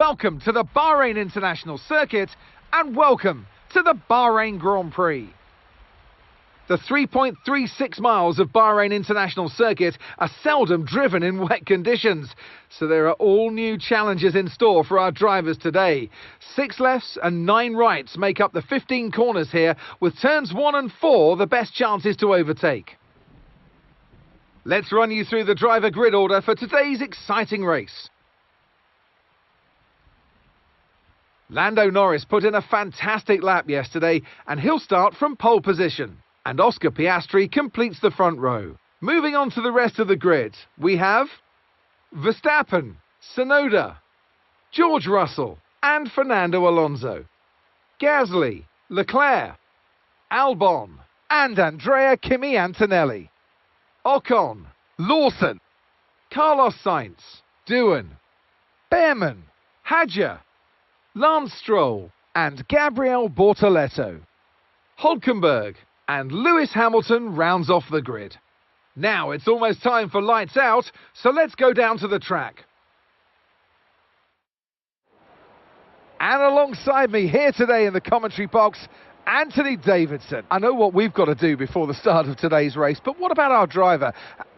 Welcome to the Bahrain International Circuit and welcome to the Bahrain Grand Prix. The 3.36 miles of Bahrain International Circuit are seldom driven in wet conditions, so there are all new challenges in store for our drivers today. 6 lefts and 9 rights make up the 15 corners here, with turns 1 and 4 the best chances to overtake. Let's run you through the driver grid order for today's exciting race. Lando Norris put in a fantastic lap yesterday and he'll start from pole position. And Oscar Piastri completes the front row. Moving on to the rest of the grid, we have Verstappen, Tsunoda, George Russell and Fernando Alonso, Gasly, Leclerc, Albon and Andrea Kimi Antonelli, Ocon, Lawson, Carlos Sainz, Doohan, Behrman, Hadjar, Lance Stroll and Gabriel Bortoleto. Hülkenberg and Lewis Hamilton rounds off the grid. Now it's almost time for lights out, so let's go down to the track. And alongside me here today in the commentary box, Anthony Davidson. I know what we've got to do before the start of today's race, but what about our driver?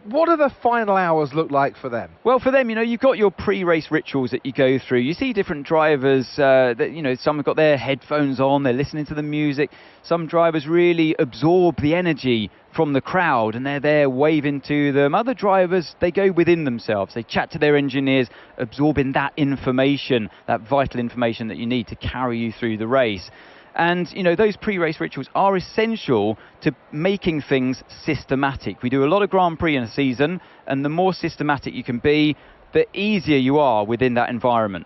What do the final hours look like for them? Well, for them, you've got your pre-race rituals that you go through. You see different drivers that, some have got their headphones on, they're listening to the music. Some drivers really absorb the energy from the crowd and they're there waving to them. Other drivers, they go within themselves. They chat to their engineers, absorbing that information, that vital information that you need to carry you through the race. And, those pre-race rituals are essential to making things systematic. We do a lot of Grand Prix in a season, and the more systematic you can be, the easier you are within that environment.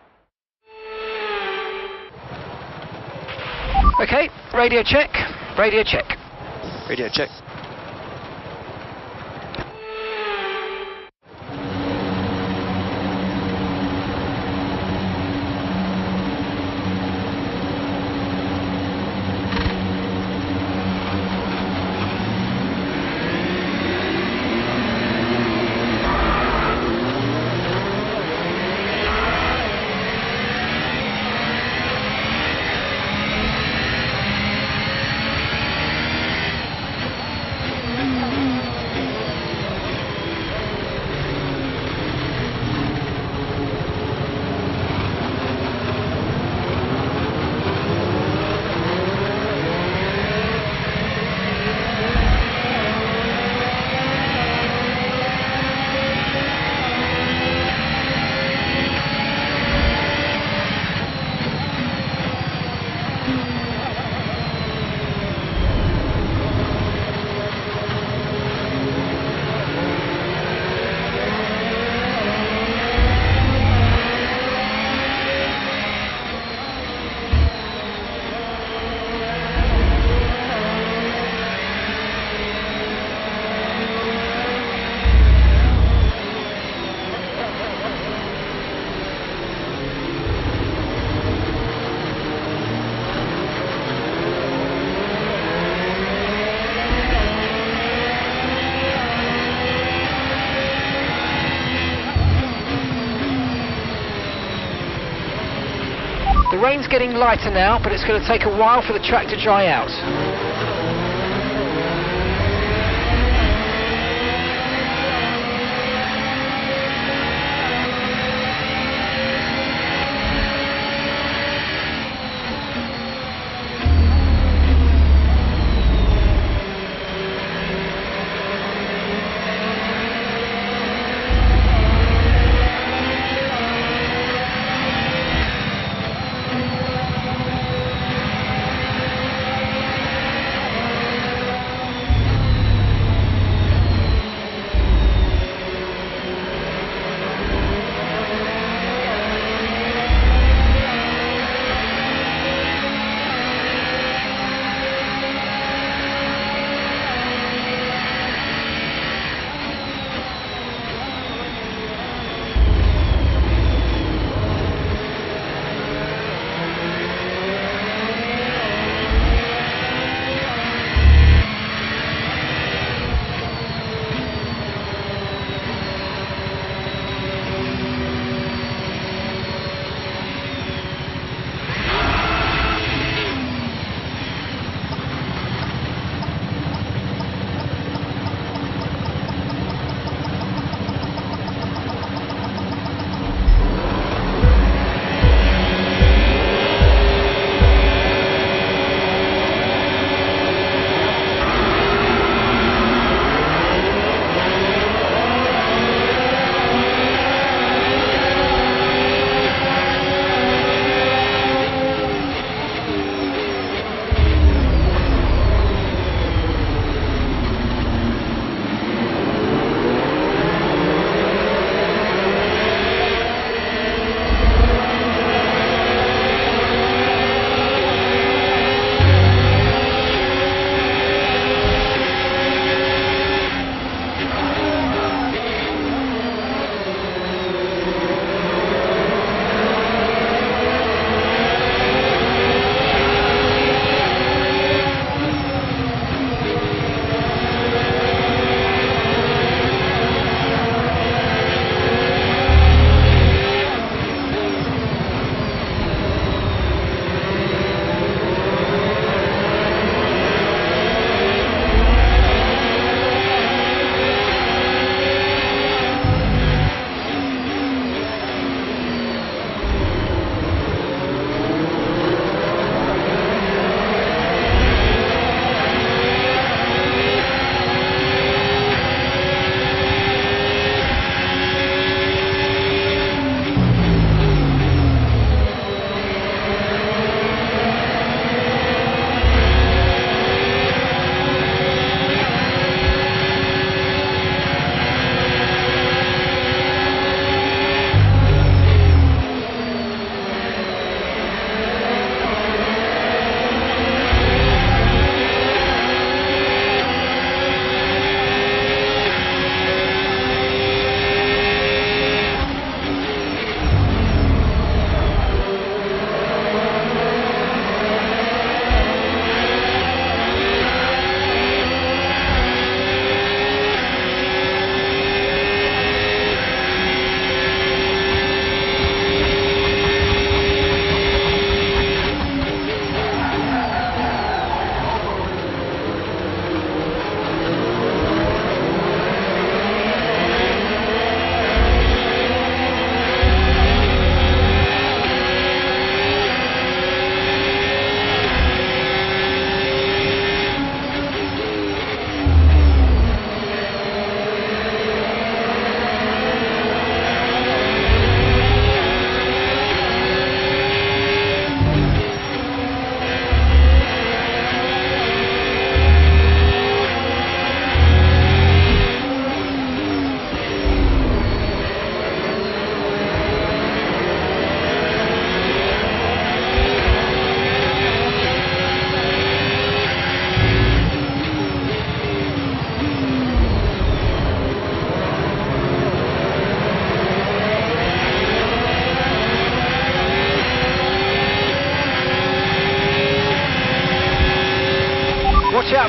Okay, radio check, radio check. Radio check. The rain's getting lighter now, but it's going to take a while for the track to dry out.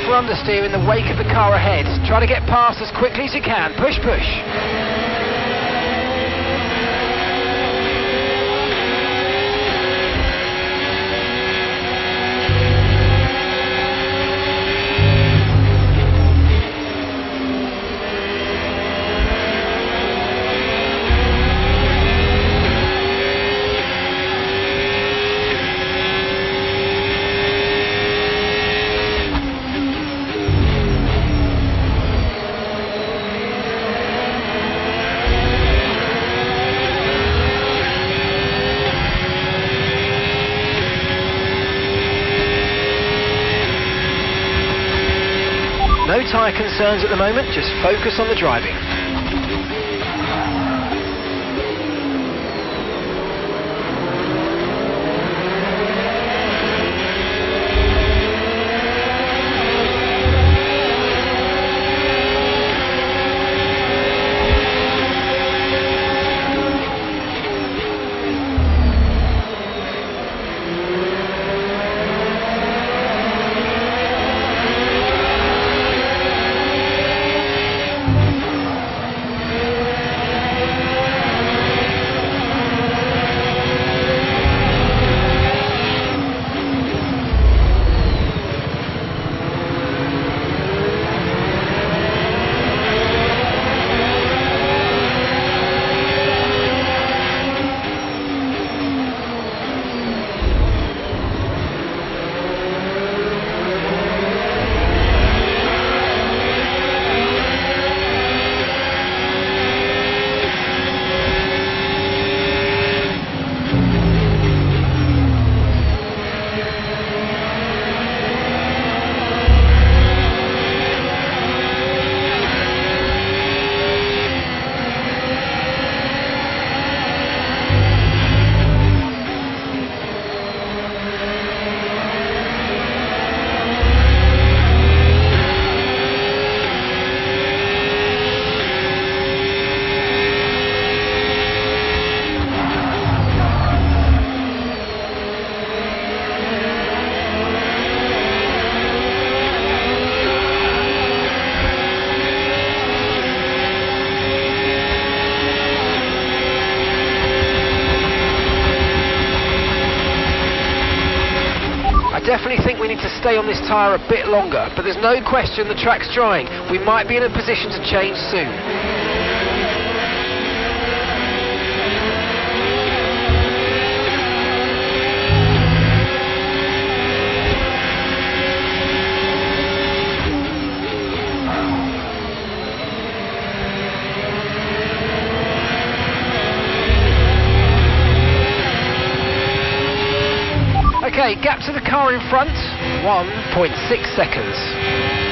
careful understeer in the wake of the car ahead. Try to get past as quickly as you can. Push, push. No tyre concerns at the moment, just focus on the driving. I definitely think we need to stay on this tyre a bit longer, but there's no question the track's drying. We might be in a position to change soon. Okay, gap to the car in front, 1.6 seconds.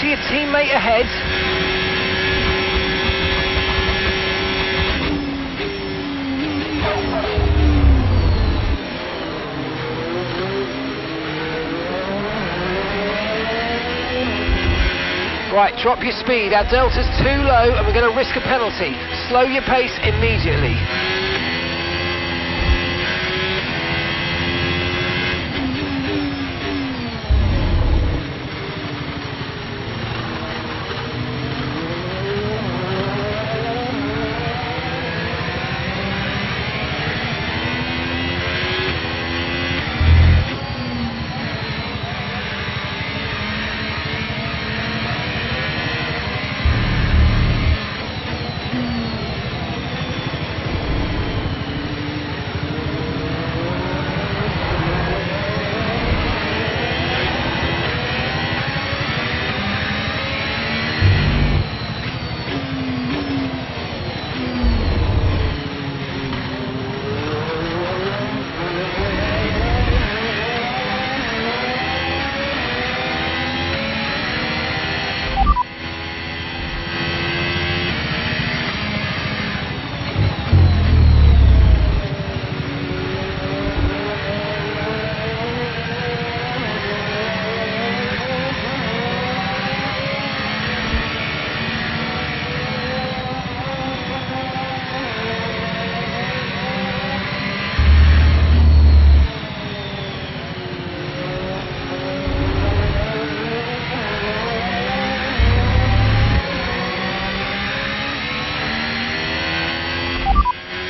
your teammate ahead. Right, drop your speed. Our delta's too low and we're going to risk a penalty. Slow your pace immediately.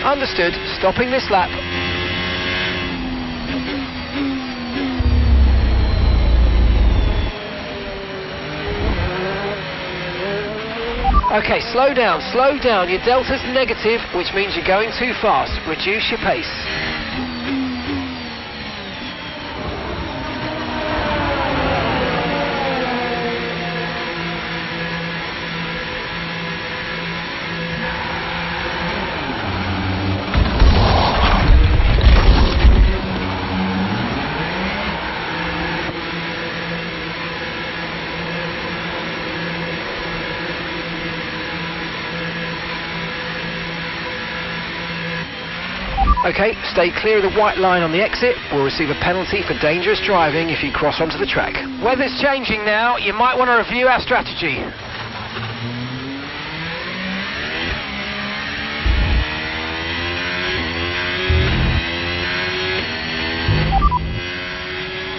Understood. Stopping this lap. Okay, slow down, slow down. Your delta's negative, which means you're going too fast. Reduce your pace. Okay, stay clear of the white line on the exit. We'll receive a penalty for dangerous driving if you cross onto the track. Weather's changing now. You might want to review our strategy.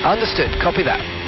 Understood. Copy that.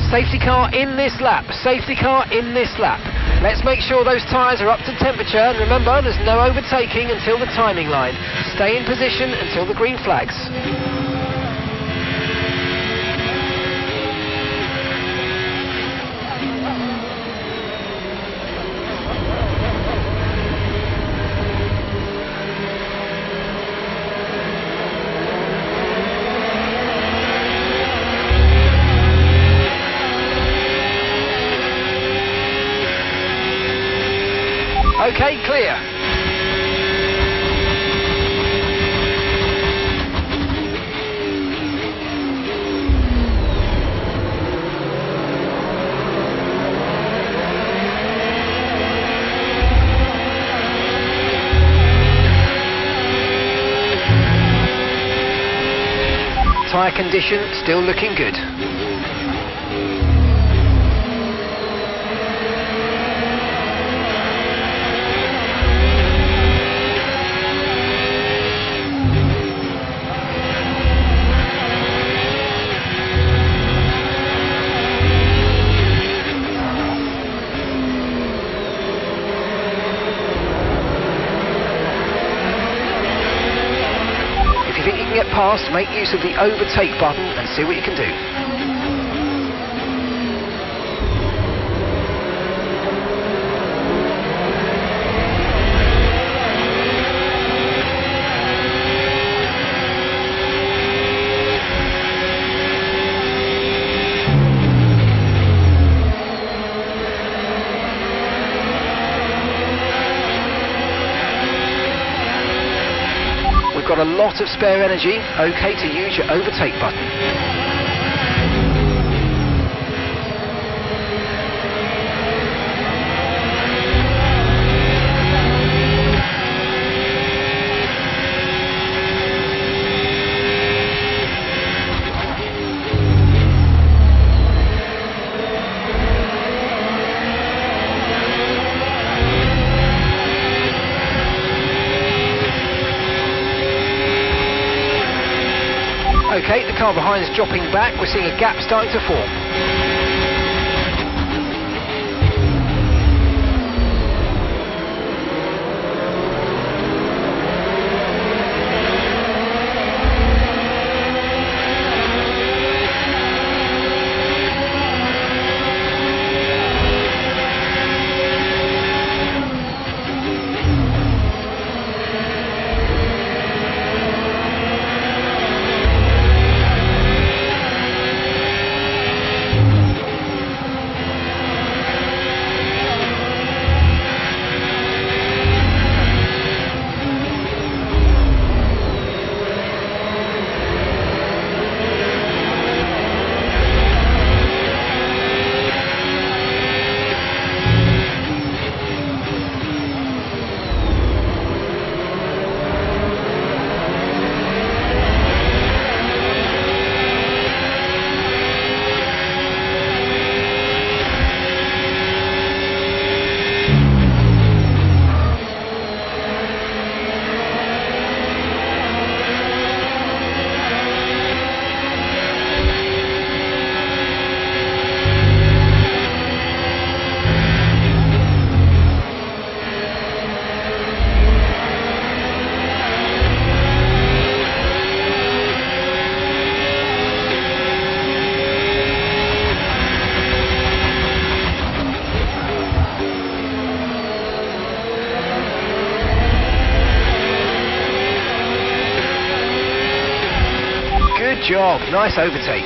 Safety car in this lap. Safety car in this lap. Let's make sure those tyres are up to temperature, and remember, there's no overtaking until the timing line. Stay in position until the green flags. Okay, clear. Tyre condition still looking good. If you think you can get past, make use of the overtake button and see what you can do. Got a lot of spare energy, okay to use your overtake button. Okay, the car behind is dropping back, we're seeing a gap starting to form. Good job, nice overtake.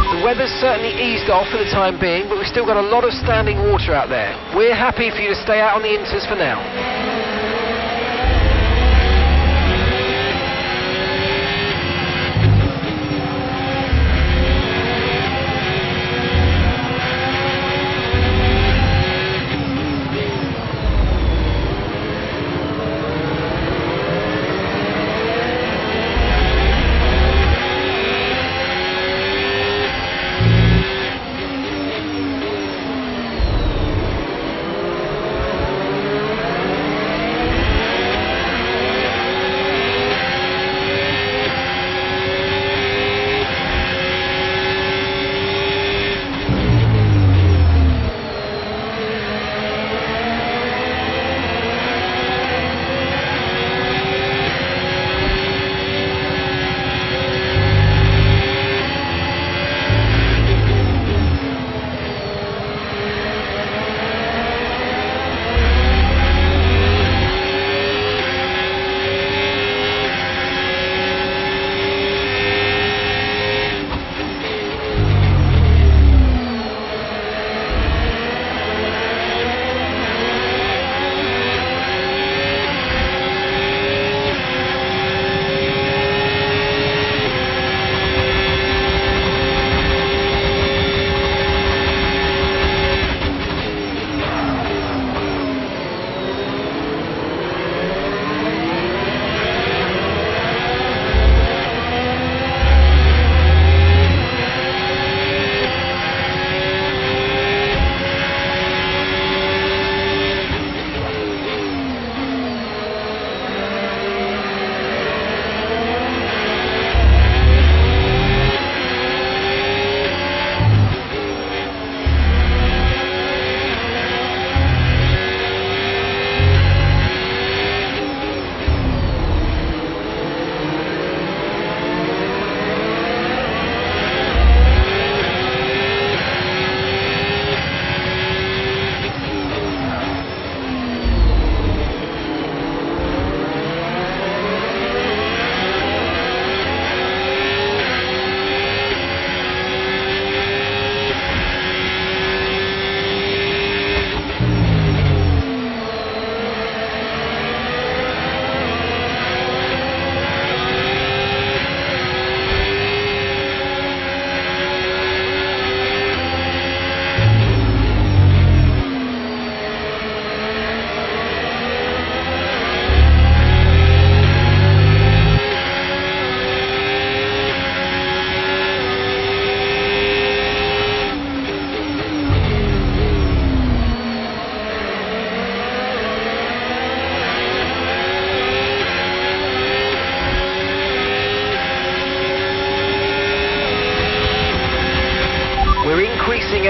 The weather's certainly eased off for the time being, but we've still got a lot of standing water out there. We're happy for you to stay out on the inters for now.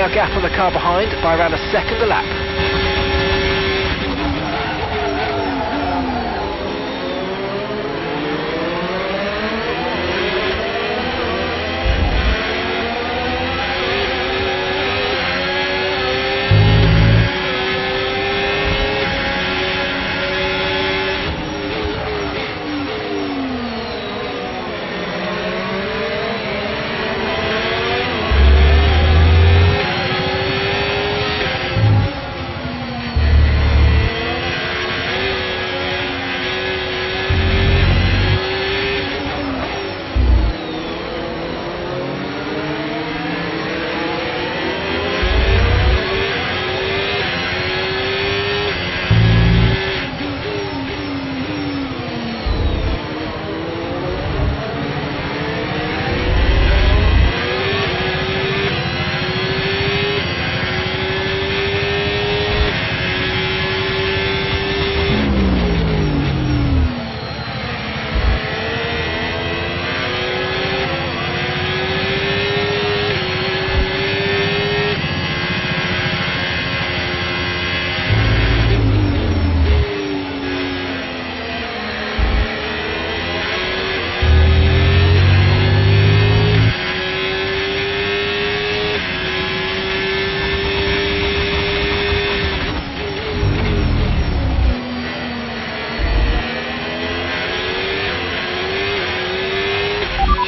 our gap on the car behind by around a second a lap.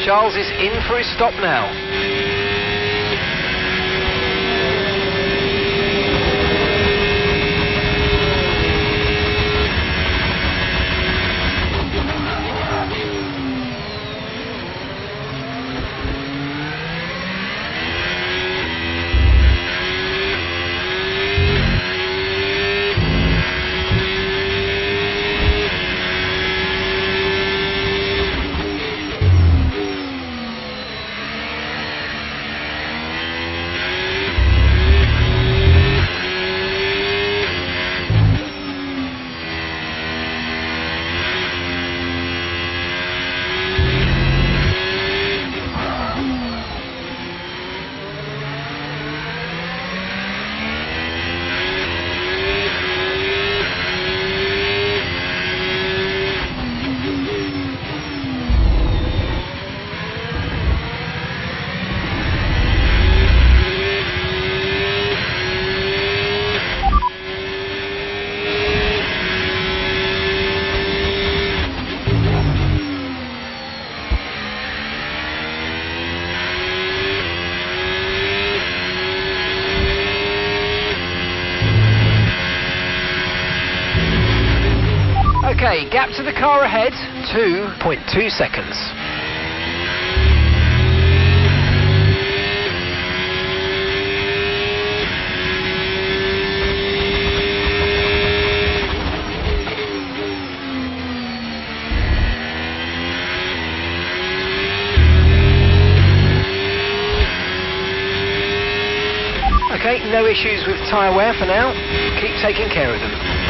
Charles is in for his stop now. Okay, gap to the car ahead, 2.2 seconds. Okay, no issues with tyre wear for now. Keep taking care of them.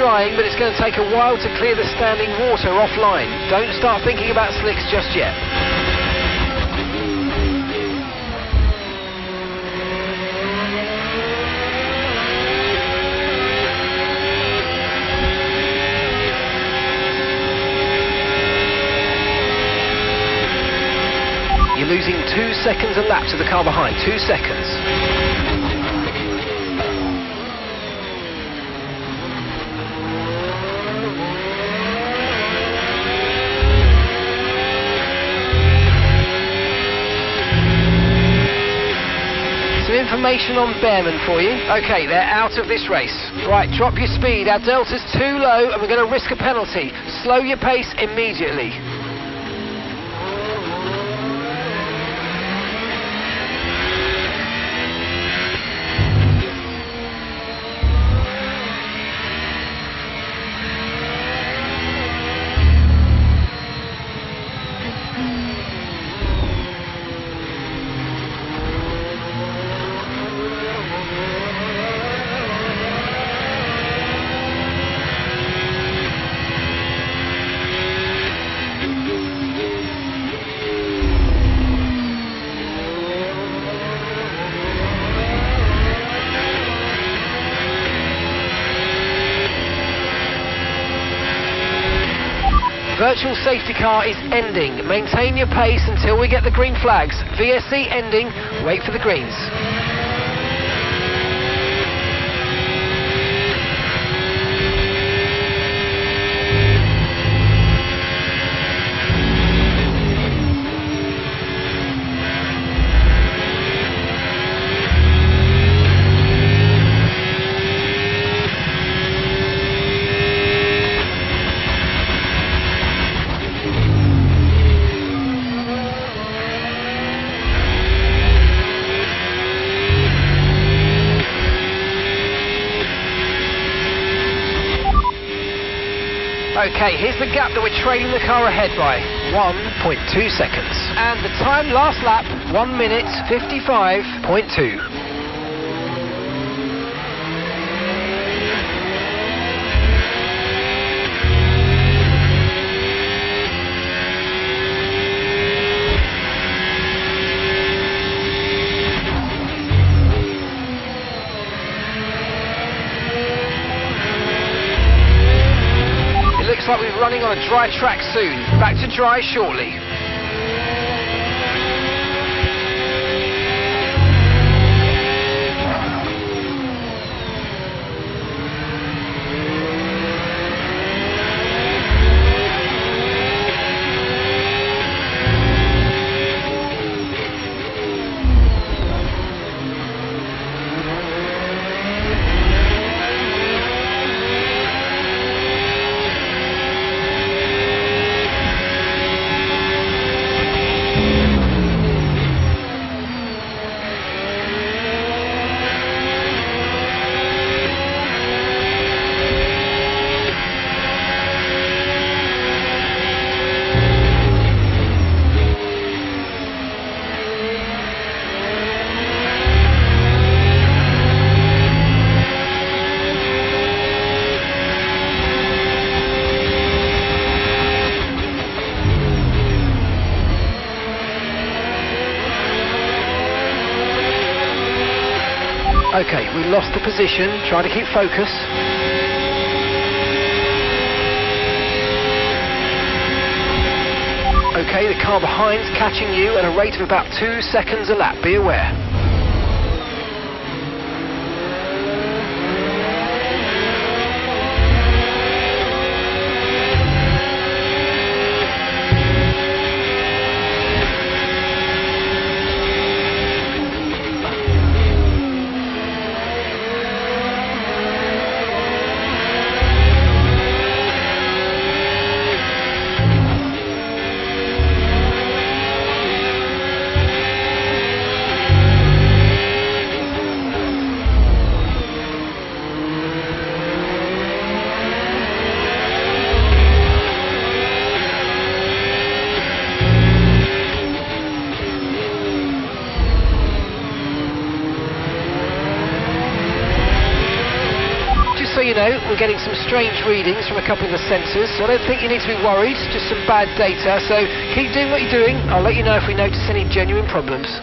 drying, but it's going to take a while to clear the standing water offline. Don't start thinking about slicks just yet. You're losing 2 seconds a lap to the car behind. 2 seconds. Some information on Bearman for you. Okay, they're out of this race. Right, drop your speed. Our delta's too low and we're going to risk a penalty. Slow your pace immediately. Virtual safety car is ending. Maintain your pace until we get the green flags. VSC ending. Wait for the greens. Okay, here's the gap that we're trailing the car ahead by, 1.2 seconds. And the time last lap, 1 minute 55.2. Looks like we're running on a dry track soon. Back to dry shortly. Okay, we lost the position. Try to keep focus. Okay, the car behind's catching you at a rate of about 2 seconds a lap. Be aware. you know, we're getting some strange readings from a couple of the sensors, so I don't think you need to be worried, just some bad data, so keep doing what you're doing. I'll let you know if we notice any genuine problems.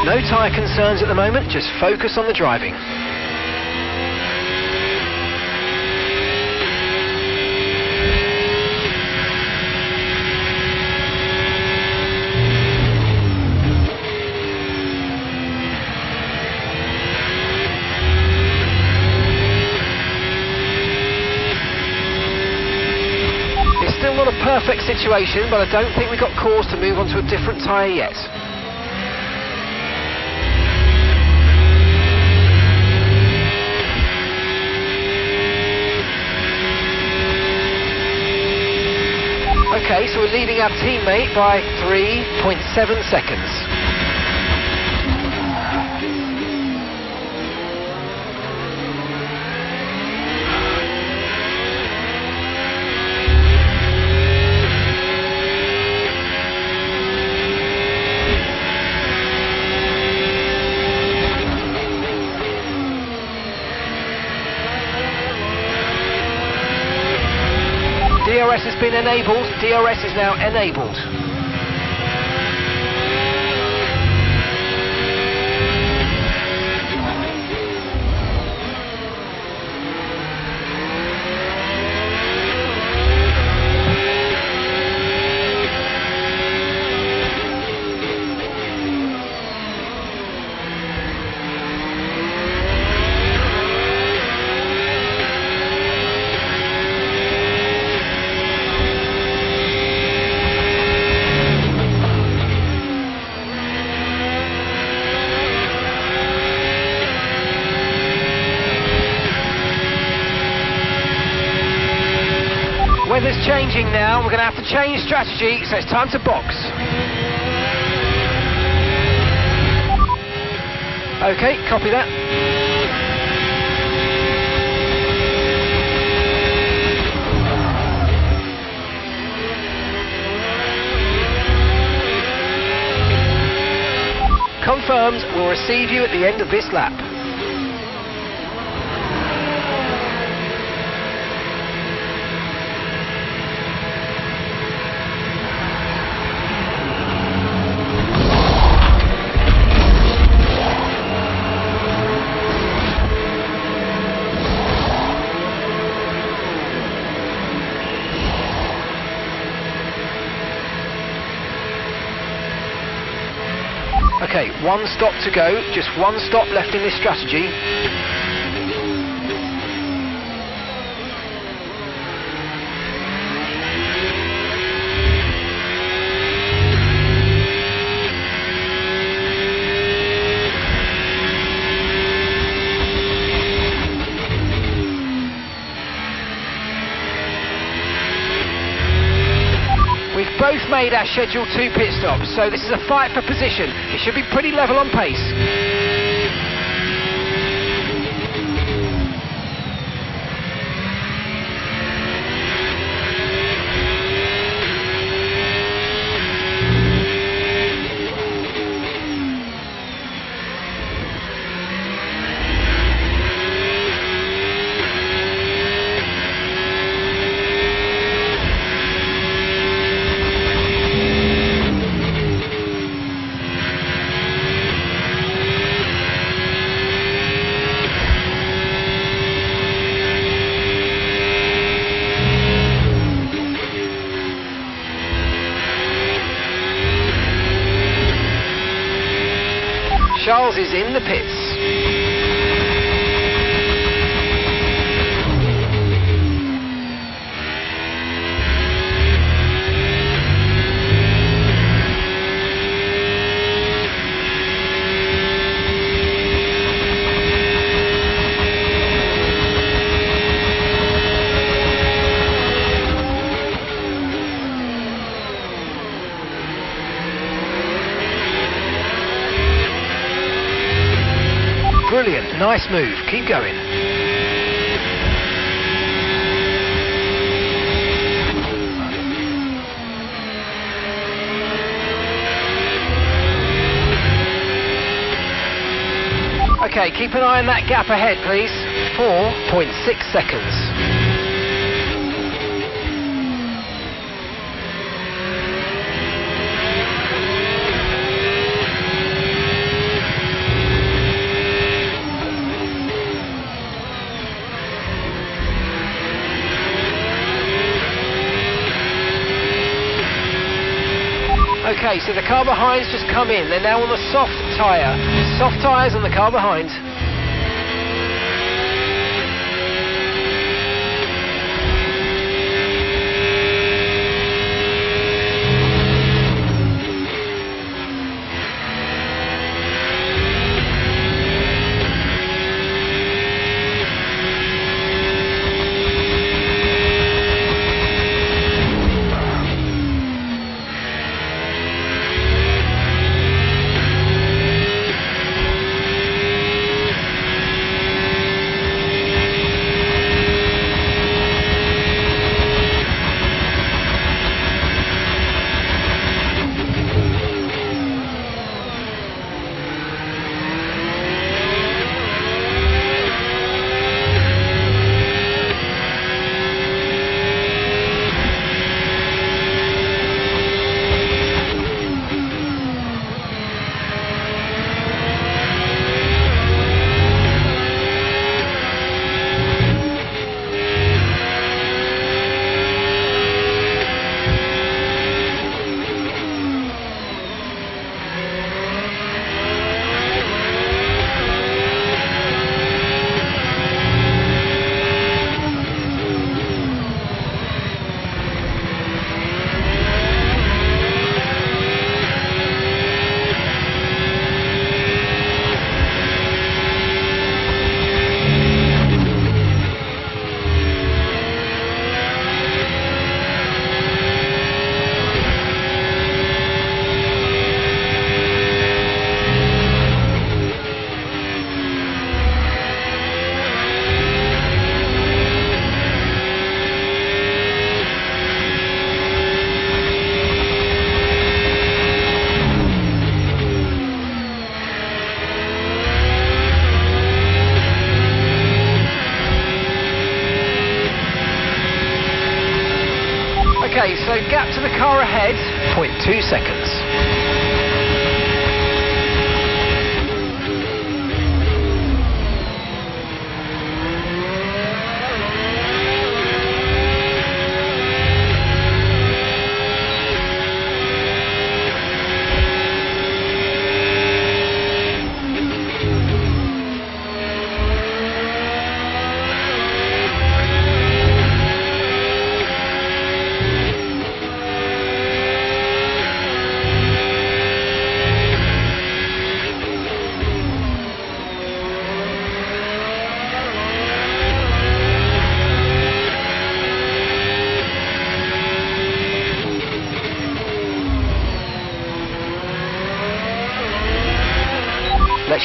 No tyre concerns at the moment, just focus on the driving. It's still not a perfect situation, but I don't think we've got cause to move on to a different tyre yet. Okay, so we're leading our teammate by 3.7 seconds. DRS has been enabled. DRS is now enabled. Weather's changing now, we're going to have to change strategy, so it's time to box. Okay, copy that. Confirmed, we'll receive you at the end of this lap. Okay, one stop to go, just one stop left in this strategy. both made our scheduled 2 pit stops, so this is a fight for position. It should be pretty level on pace. Charles is in the pits. Brilliant, nice move, keep going. Okay, keep an eye on that gap ahead, please. 4.6 seconds. Okay, so the car behind's just come in. They're now on the soft tyre. Soft tyres on the car behind. Okay, so gap to the car ahead, 0.2 seconds.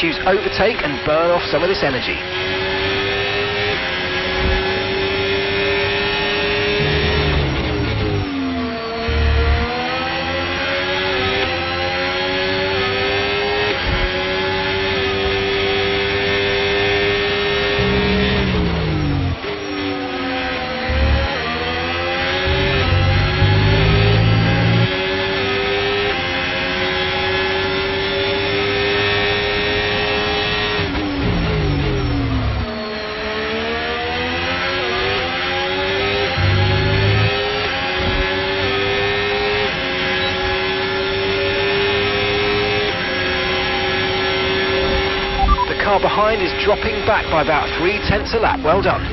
Let's use overtake and burn off some of this energy. The car behind is dropping back by about 0.3 a lap. Well done.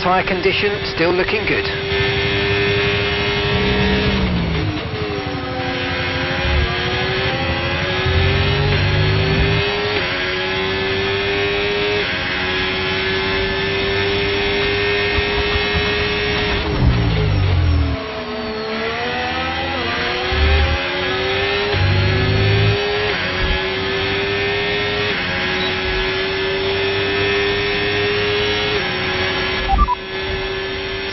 Tyre condition still looking good.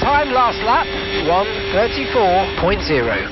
Time last lap, 1:34.0.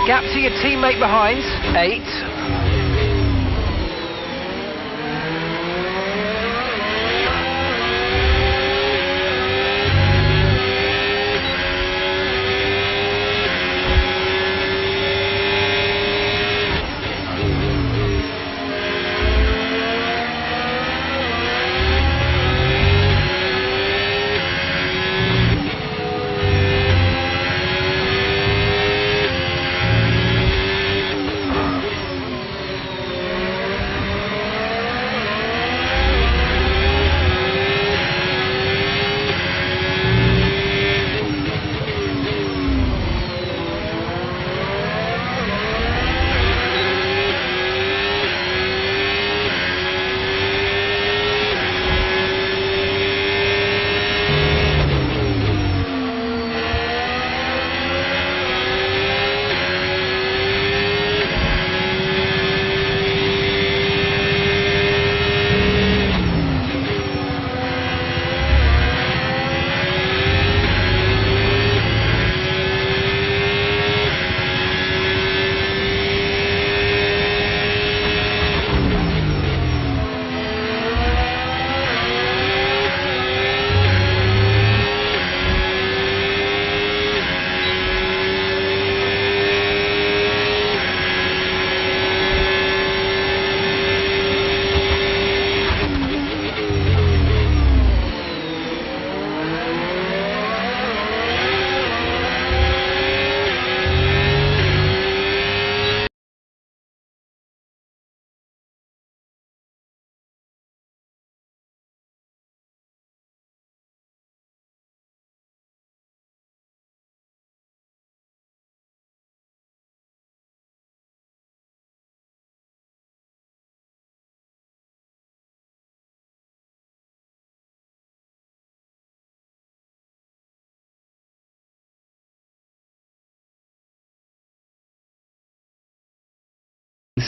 Gap to your teammate behind, 8.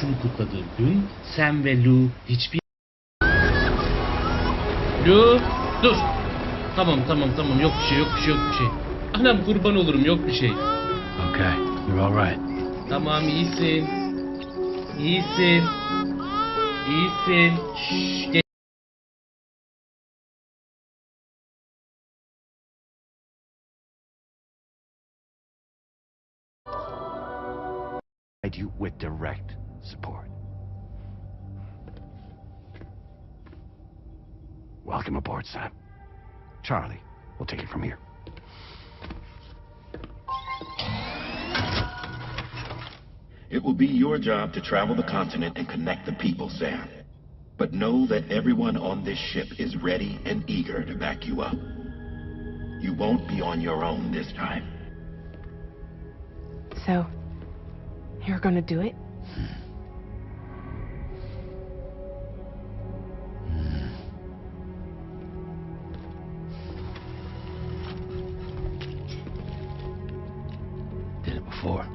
Şunu kutladığı gün Sam ve Lou hiçbir... Lou dur. Tamam yok bir şey. Anam kurban olurum yok bir şey. Okay, you're all right. Tamam iyisin. Şşş. You with direct support. Welcome aboard, Sam. Charlie, we'll take it from here. It will be your job to travel the continent and connect the people, Sam. But know that everyone on this ship is ready and eager to back you up. You won't be on your own this time. So, you're gonna do it? Did it before.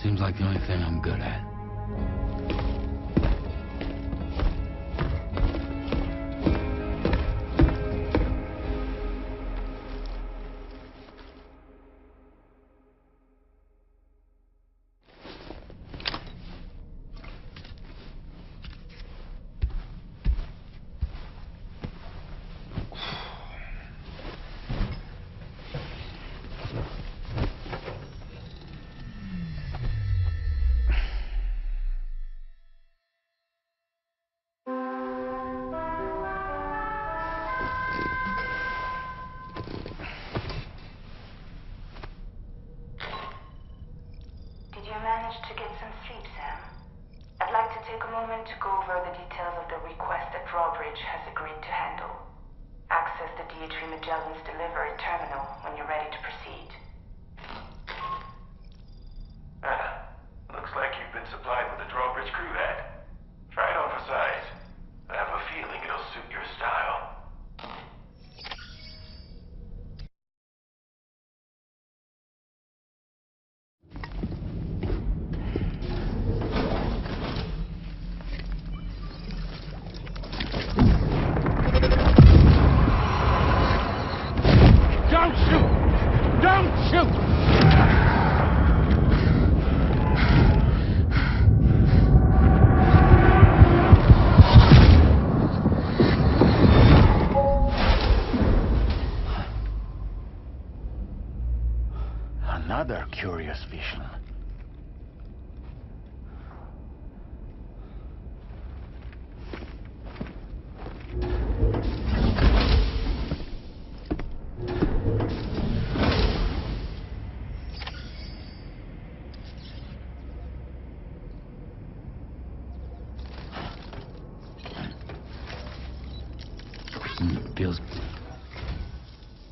Seems like the only thing I'm good at. Did you manage to get some sleep, Sam? I'd like to take a moment to go over the details of the request that Drawbridge has agreed to handle. Access the D3 Magellan's delivery terminal when you're ready to proceed. Looks like you've been supplied with a Drawbridge crew hat. Try it on for size. I have a feeling it'll suit your style. Don't shoot! Don't shoot! Another curious vision. Feels...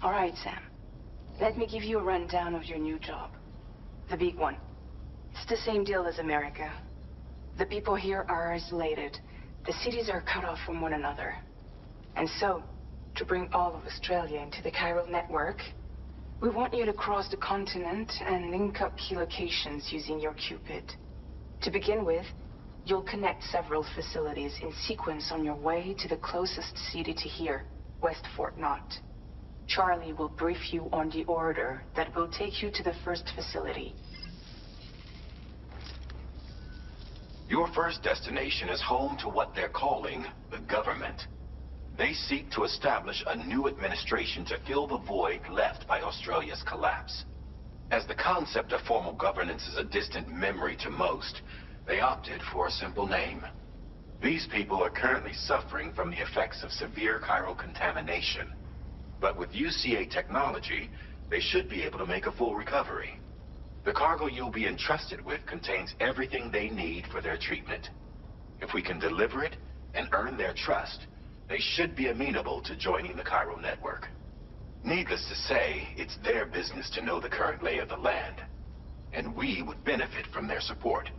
All right, Sam. Let me give you a rundown of your new job. The big one. It's the same deal as America. The people here are isolated. The cities are cut off from one another. And so, to bring all of Australia into the chiral network, we want you to cross the continent and link up key locations using your Cupid. To begin with, you'll connect several facilities in sequence on your way to the closest city to here, West Fort Knott. Charlie will brief you on the order that will take you to the first facility. Your first destination is home to what they're calling the government. They seek to establish a new administration to fill the void left by Australia's collapse. As the concept of formal governance is a distant memory to most, they opted for a simple name. These people are currently suffering from the effects of severe chiral contamination. But with UCA technology, they should be able to make a full recovery. The cargo you'll be entrusted with contains everything they need for their treatment. If we can deliver it and earn their trust, they should be amenable to joining the chiral network. Needless to say, it's their business to know the current lay of the land. And we would benefit from their support.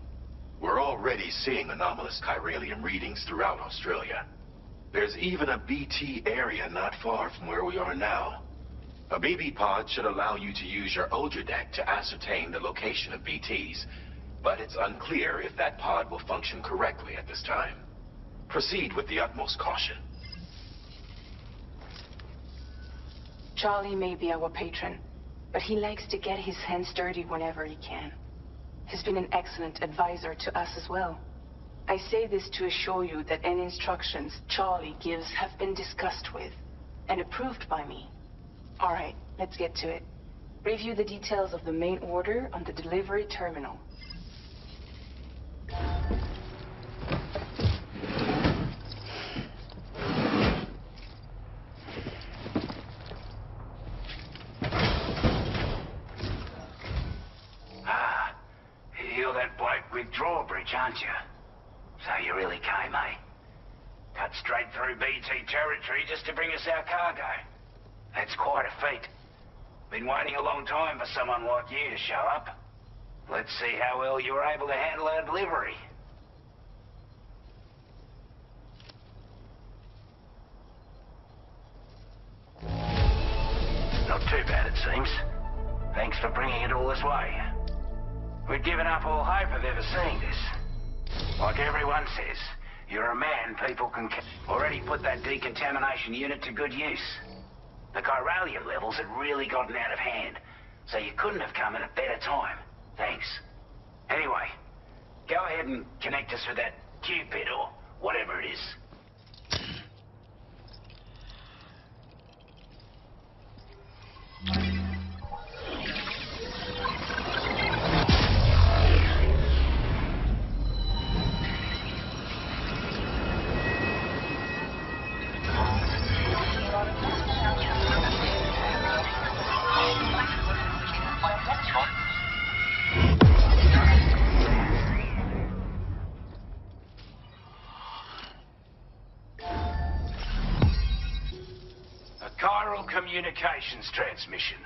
We're already seeing anomalous chiralium readings throughout Australia. There's even a BT area not far from where we are now. A BB pod should allow you to use your Ultra deck to ascertain the location of BTs, but it's unclear if that pod will function correctly at this time. Proceed with the utmost caution. Charlie may be our patron, but he likes to get his hands dirty whenever he can. He's been an excellent advisor to us as well. I say this to assure you that any instructions Charlie gives have been discussed with and approved by me. All right, let's get to it. Review the details of the main order on the delivery terminal. You're that bloke with drawbridge, aren't you? So you really came, eh? Cut straight through BT territory just to bring us our cargo. That's quite a feat. Been waiting a long time for someone like you to show up. Let's see how well you were able to handle our delivery. Not too bad, it seems. Thanks for bringing it all this way. We'd given up all hope of ever seeing this. Like everyone says, you're a man people can... Already put that decontamination unit to good use. The chiralium levels had really gotten out of hand, so you couldn't have come at a better time. Thanks. Anyway, go ahead and connect us with that Cupid or whatever it is. Communications transmission.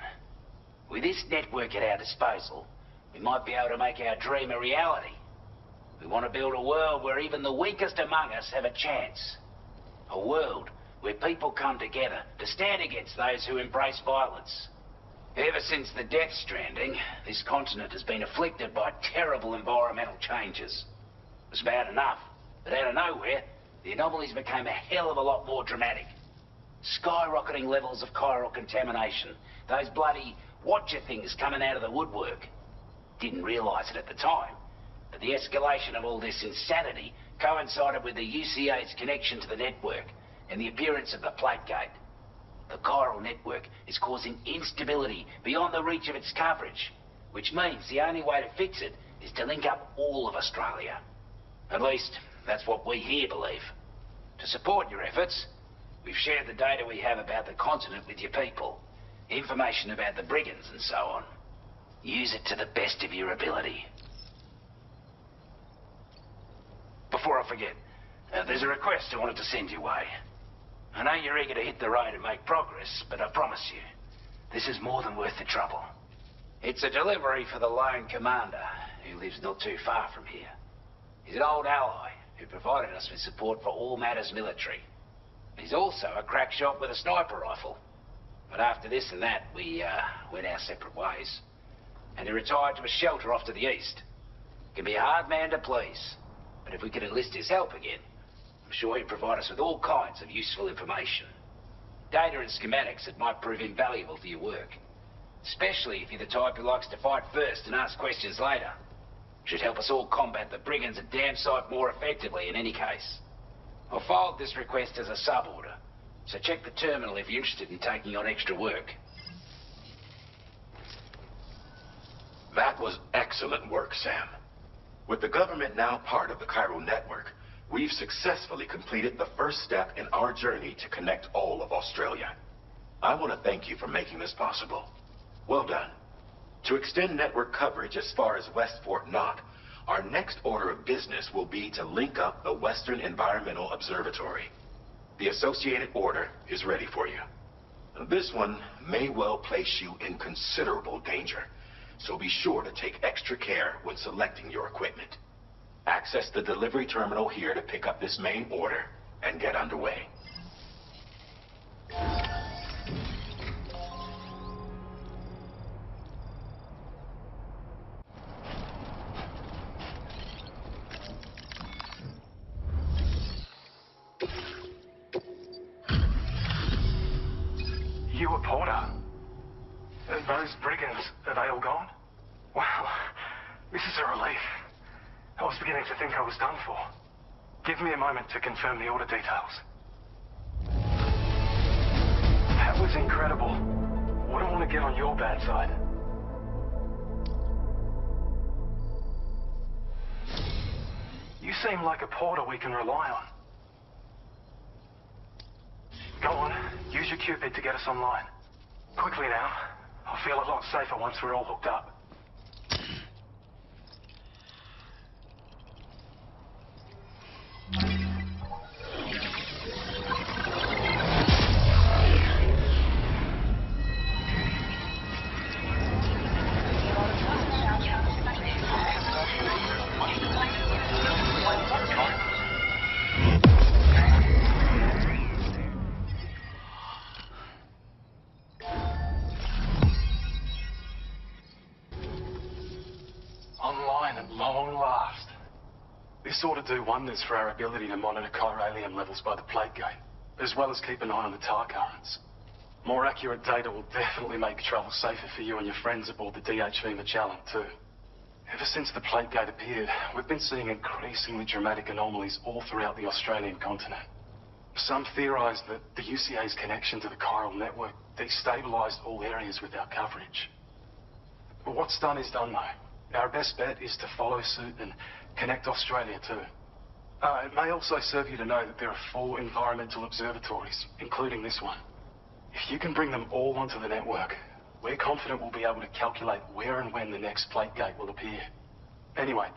With this network at our disposal, we might be able to make our dream a reality. We want to build a world where even the weakest among us have a chance. A world where people come together to stand against those who embrace violence. Ever since the Death Stranding, this continent has been afflicted by terrible environmental changes. It was bad enough, but out of nowhere, the anomalies became a hell of a lot more dramatic. Skyrocketing levels of chiral contamination. Those bloody watcher things coming out of the woodwork. Didn't realise it at the time, but the escalation of all this insanity coincided with the UCA's connection to the network and the appearance of the plague gate. The chiral network is causing instability beyond the reach of its coverage, which means the only way to fix it is to link up all of Australia. At least, that's what we here believe. To support your efforts, we've shared the data we have about the continent with your people. Information about the brigands and so on. Use it to the best of your ability. Before I forget, there's a request I wanted to send your way. I know you're eager to hit the road and make progress, but I promise you, this is more than worth the trouble. It's a delivery for the lone commander, who lives not too far from here. He's an old ally who provided us with support for all matters military. He's also a crack shot with a sniper rifle. But after this and that, we went our separate ways. And he retired to a shelter off to the east. Can be a hard man to please. But if we could enlist his help again, I'm sure he'd provide us with all kinds of useful information. Data and schematics that might prove invaluable for your work. Especially if you're the type who likes to fight first and ask questions later. Should help us all combat the brigands at Dam Site more effectively in any case. I filed this request as a sub-order, so check the terminal if you're interested in taking on extra work. That was excellent work, Sam. With the government now part of the chiral network, we've successfully completed the first step in our journey to connect all of Australia. I want to thank you for making this possible. Well done. To extend network coverage as far as West Fort Knott, our next order of business will be to link up the Western Environmental Observatory. The associated order is ready for you. This one may well place you in considerable danger, so be sure to take extra care when selecting your equipment. Access the delivery terminal here to pick up this main order and get underway. Porter. Those brigands, are they all gone? Well, this is a relief. I was beginning to think I was done for. Give me a moment to confirm the order details. That was incredible. Wouldn't want to get on your bad side. You seem like a porter we can rely on. Go on, use your Cupid to get us online. Quickly now. I'll feel a lot safer once we're all hooked up. Online at long last. This ought to do wonders for our ability to monitor chiralium levels by the plate gate, as well as keep an eye on the tar currents. More accurate data will definitely make travel safer for you and your friends aboard the DHV Magellan too. Ever since the plate gate appeared, we've been seeing increasingly dramatic anomalies all throughout the Australian continent. Some theorise that the UCA's connection to the chiral network destabilised all areas with our coverage. But what's done is done though. Our best bet is to follow suit and connect Australia too. It may also serve you to know that there are 4 environmental observatories, including this one. If you can bring them all onto the network, we're confident we'll be able to calculate where and when the next plate gate will appear. Anyway,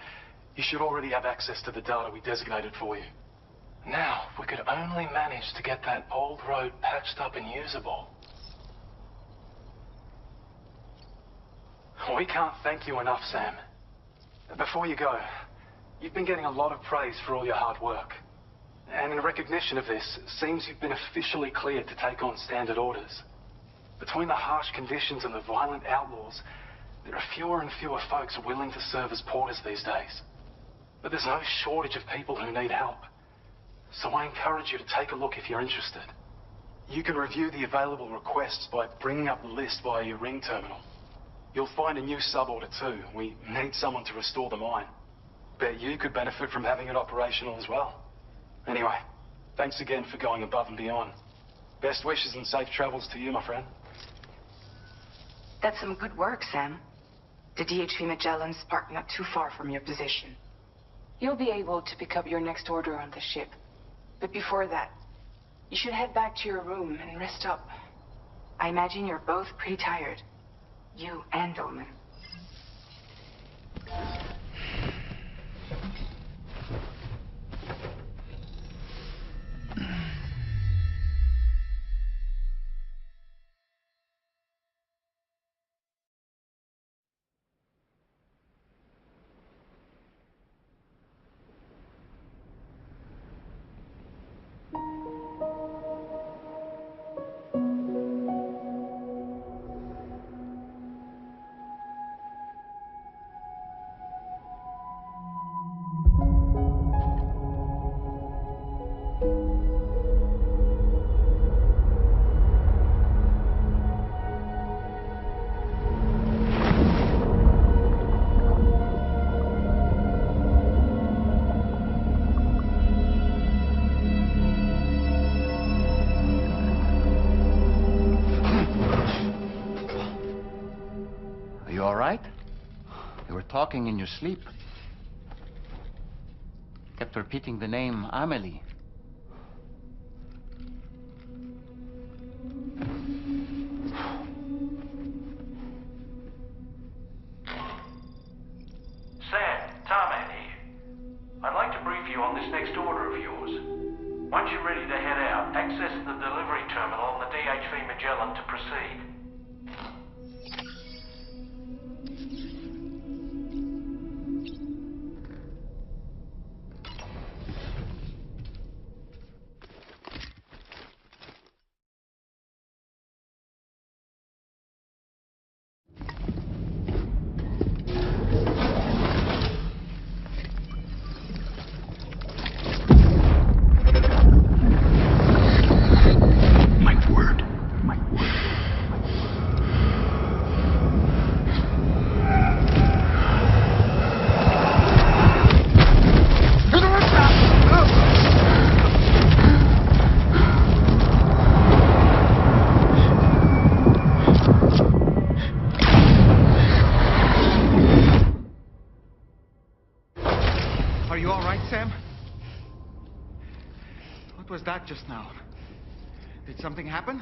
you should already have access to the data we designated for you. Now, if we could only manage to get that old road patched up and usable. We can't thank you enough, Sam. Before you go, you've been getting a lot of praise for all your hard work. And in recognition of this, it seems you've been officially cleared to take on standard orders. Between the harsh conditions and the violent outlaws, there are fewer and fewer folks willing to serve as porters these days. But there's no shortage of people who need help. So I encourage you to take a look if you're interested. You can review the available requests by bringing up the list via your ring terminal. You'll find a new sub-order too. We need someone to restore the mine. Bet you could benefit from having it operational as well. Anyway, thanks again for going above and beyond. Best wishes and safe travels to you, my friend. That's some good work, Sam. The DHV Magellan's parked not too far from your position. You'll be able to pick up your next order on the ship. But before that, you should head back to your room and rest up. I imagine you're both pretty tired. You and Dolman. Talking in your sleep. Kept repeating the name Amelie. Sam, Tarman here. I'd like to brief you on this next order of yours. Once you're ready to head out, access the delivery terminal on the DHV Magellan to proceed. My word. What was that just now? Did something happen?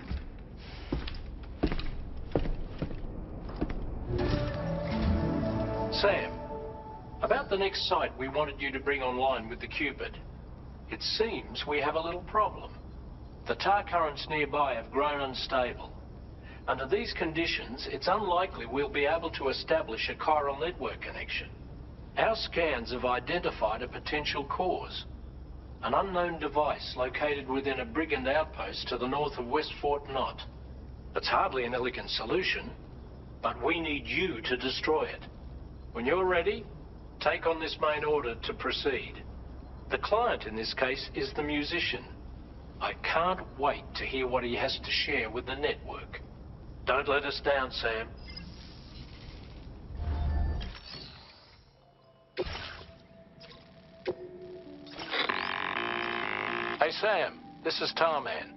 Sam, about the next site we wanted you to bring online with the Cupid. It seems we have a little problem. The tar currents nearby have grown unstable. Under these conditions, it's unlikely we'll be able to establish a chiral network connection. Our scans have identified a potential cause. An unknown device located within a brigand outpost to the north of West Fort Knot. It's hardly an elegant solution, but we need you to destroy it. When you're ready, take on this main order to proceed. The client in this case is the musician. I can't wait to hear what he has to share with the network. Don't let us down, Sam. Hey, Sam, this is Tarman.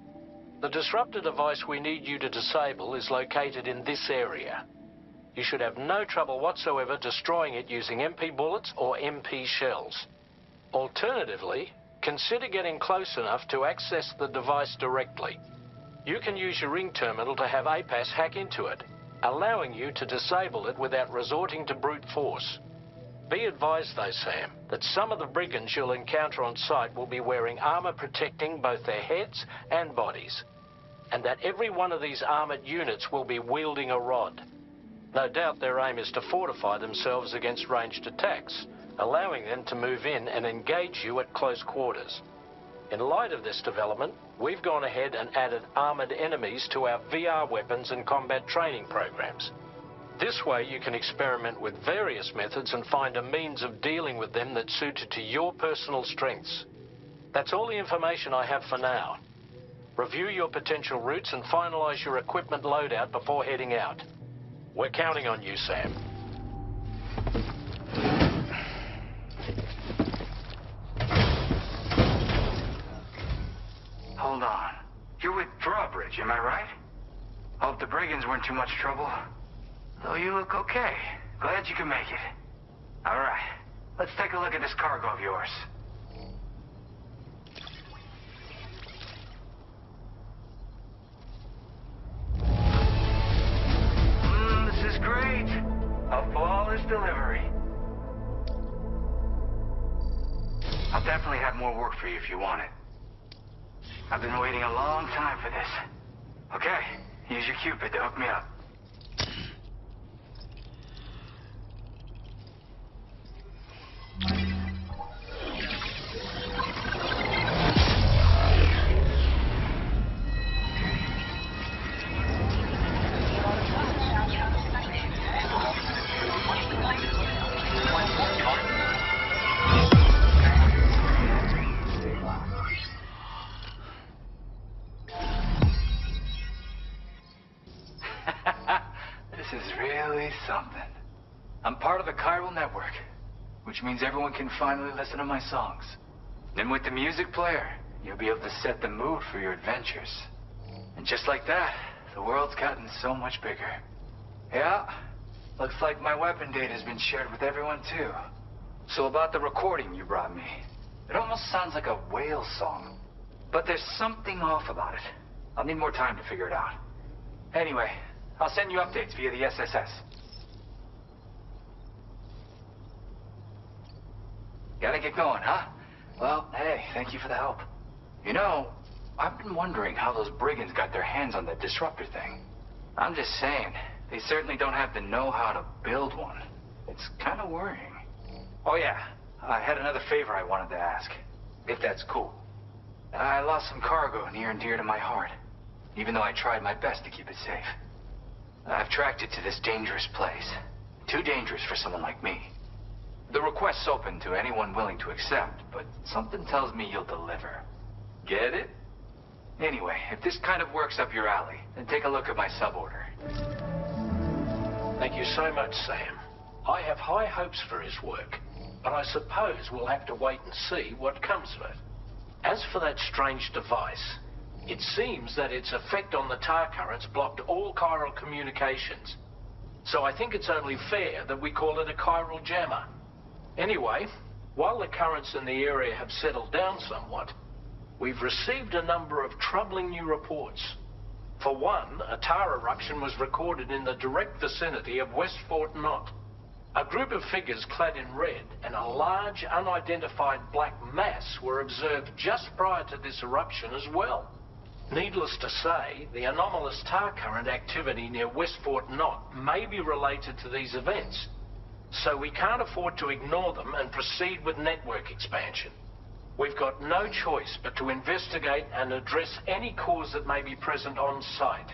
The disruptor device we need you to disable is located in this area. You should have no trouble whatsoever destroying it using MP bullets or MP shells. Alternatively, consider getting close enough to access the device directly. You can use your ring terminal to have APAS hack into it, allowing you to disable it without resorting to brute force. Be advised though, Sam, that some of the brigands you'll encounter on site will be wearing armor protecting both their heads and bodies, and that every one of these armored units will be wielding a rod. No doubt their aim is to fortify themselves against ranged attacks, allowing them to move in and engage you at close quarters. In light of this development, we've gone ahead and added armored enemies to our VR weapons and combat training programs. This way you can experiment with various methods and find a means of dealing with them that's suited to your personal strengths. That's all the information I have for now. Review your potential routes and finalize your equipment loadout before heading out. We're counting on you, Sam. Hold on. You're with Drawbridge, am I right? Hope the brigands weren't too much trouble. Though you look okay. Glad you can make it. All right. Let's take a look at this cargo of yours. This is great. A flawless delivery. I'll definitely have more work for you if you want it. I've been waiting a long time for this. Okay, use your Cupid to hook me up. This is really something. I'm part of the chiral network, which means everyone can finally listen to my songs. Then with the music player, you'll be able to set the mood for your adventures. And just like that, the world's gotten so much bigger. Yeah, looks like my weapon data has been shared with everyone too. So about the recording you brought me, it almost sounds like a whale song. But there's something off about it. I'll need more time to figure it out. Anyway, I'll send you updates via the SSS. Gotta get going, huh? Well, hey, thank you for the help. You know, I've been wondering how those brigands got their hands on that disruptor thing. I'm just saying, they certainly don't have the know-how to build one. It's kind of worrying. Oh yeah, I had another favor I wanted to ask, if that's cool. I lost some cargo near and dear to my heart, even though I tried my best to keep it safe. I've tracked it to this dangerous place. Too dangerous for someone like me. The request's open to anyone willing to accept, but something tells me you'll deliver. Get it? Anyway, if this kind of works up your alley, then take a look at my suborder. Thank you so much, Sam. I have high hopes for his work, but I suppose we'll have to wait and see what comes of it. As for that strange device, it seems that its effect on the tar currents blocked all chiral communications. So I think it's only fair that we call it a chiral jammer. Anyway, while the currents in the area have settled down somewhat, we've received a number of troubling new reports. For one, a tar eruption was recorded in the direct vicinity of West Fort Knot. A group of figures clad in red and a large unidentified black mass were observed just prior to this eruption as well. Needless to say, the anomalous tar current activity near West Fort Knot may be related to these events, so we can't afford to ignore them and proceed with network expansion. We've got no choice but to investigate and address any cause that may be present on site.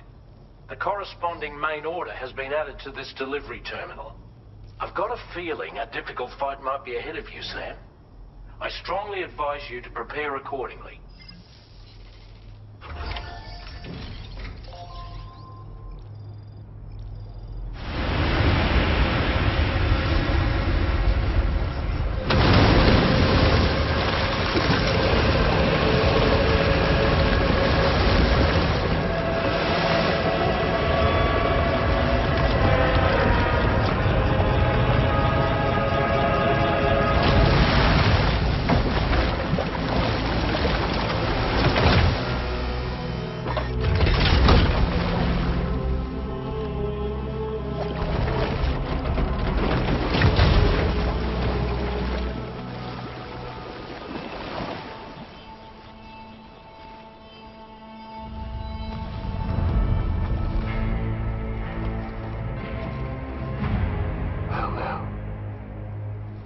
The corresponding main order has been added to this delivery terminal. I've got a feeling a difficult fight might be ahead of you, Sam. I strongly advise you to prepare accordingly.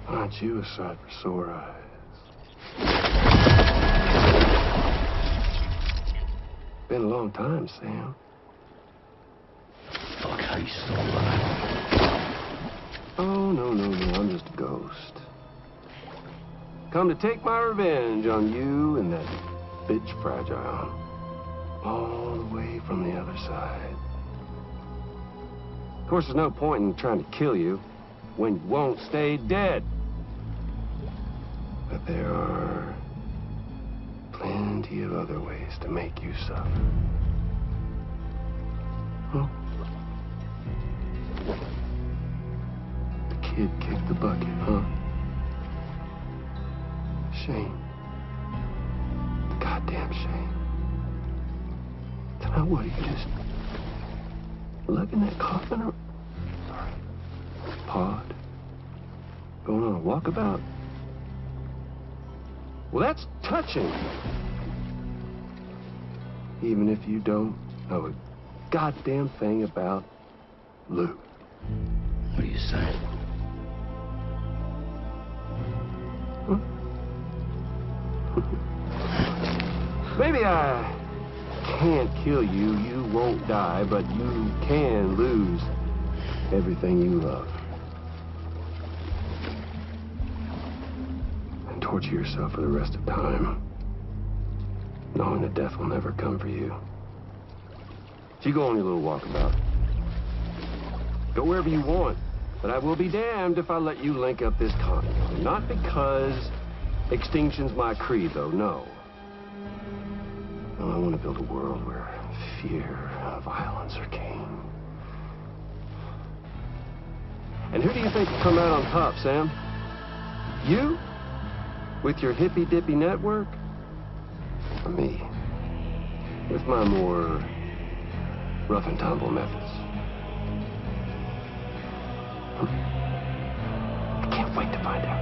Aren't you a sight for sore eyes? Been a long time, Sam. Fuck, how you still alive? Oh, no, I'm just a ghost. Come to take my revenge on you and that bitch Fragile. All the way from the other side. Of course, there's no point in trying to kill you when you won't stay dead. But there are plenty of other ways to make you suffer. Huh? The kid kicked the bucket, huh? Shame. Goddamn shame. So now what, are you just lugging that coffin or pod? Going on a walkabout? Well, that's touching. Even if you don't know a goddamn thing about Lou. What are you saying? Huh? Maybe I can't kill you, you won't die, but you can lose everything you love. Torture yourself for the rest of time, knowing that death will never come for you. So you go on your little walkabout. Go wherever you want, but I will be damned if I let you link up this continent. Not because extinction's my creed, though, no. No, I want to build a world where fear and violence are king. And who do you think will come out on top, Sam? You? With your hippy-dippy network? Or me? With my more rough-and-tumble methods? I can't wait to find out.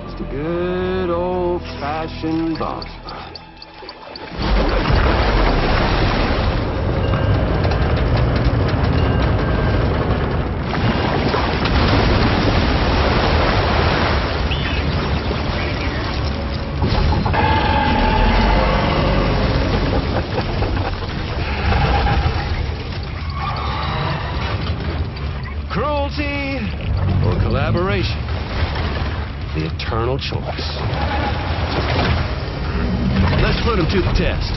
Just a good old-fashioned boss fight. Cruelty or collaboration? The eternal choice. Let's put him to the test.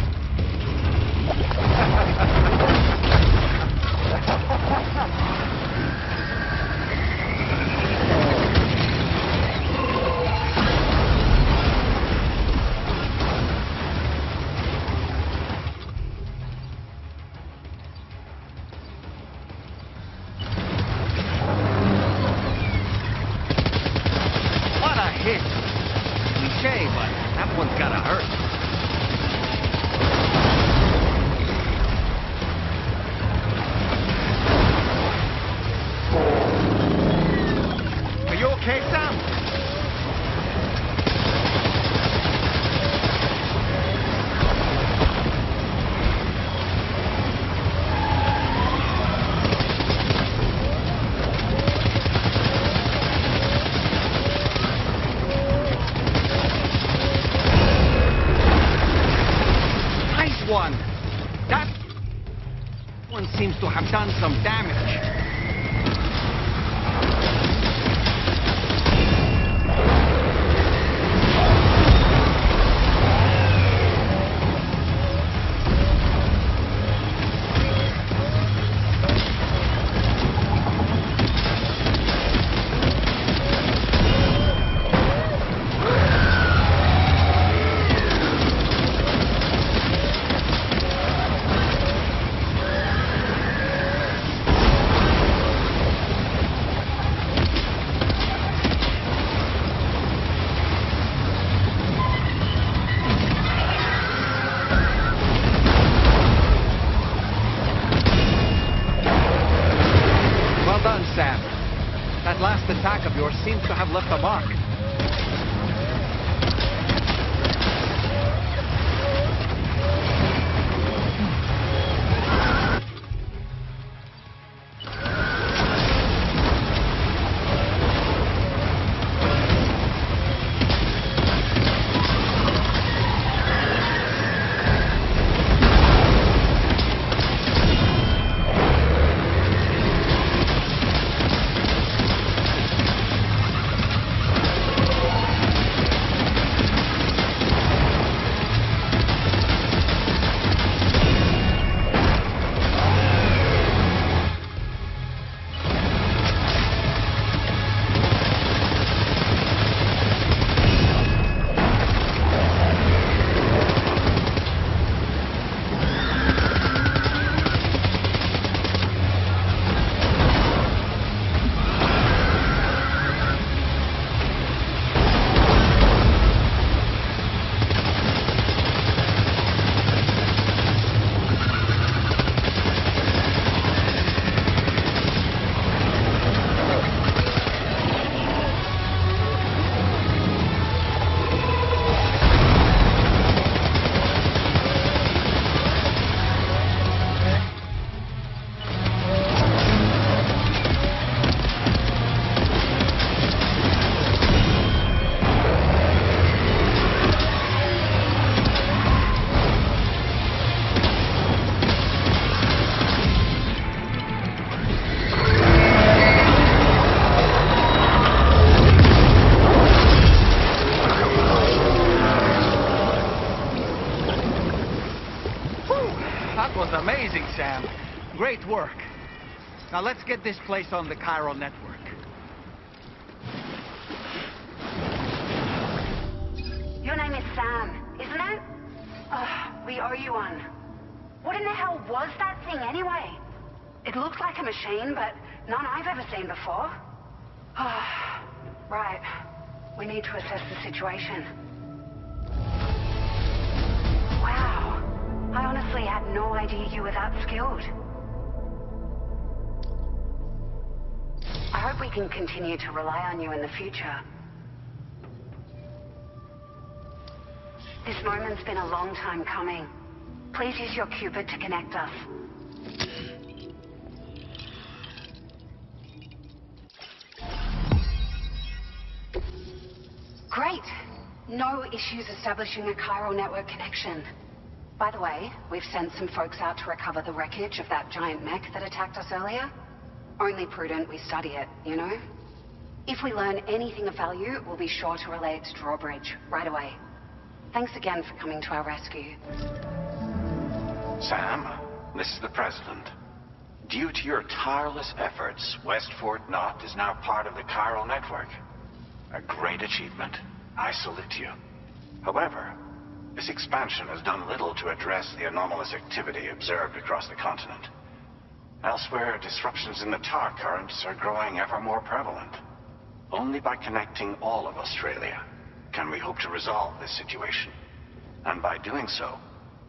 cliche, but that one's gotta hurt. Are you okay, Sam? One. That one seems to have done some damage. Sam. That last attack of yours seems to have left a mark. That was amazing, Sam. Great work. Now let's get this place on the chiral network. Your name is Sam, isn't it? We owe you one. What in the hell was that thing anyway? It looks like a machine, but none I've ever seen before. Right. We need to assess the situation. Wow. I honestly had no idea you were that skilled. I hope we can continue to rely on you in the future. This moment's been a long time coming. Please use your Cupid to connect us. Great. No issues establishing a chiral network connection. By the way, we've sent some folks out to recover the wreckage of that giant mech that attacked us earlier. Only prudent we study it, you know? If we learn anything of value, we'll be sure to relay it to Drawbridge right away. Thanks again for coming to our rescue. Sam, this is the President. Due to your tireless efforts, West Fort Knot is now part of the chiral network. A great achievement. I salute you. However, this expansion has done little to address the anomalous activity observed across the continent. Elsewhere, disruptions in the tar currents are growing ever more prevalent. Only by connecting all of Australia, can we hope to resolve this situation. And by doing so,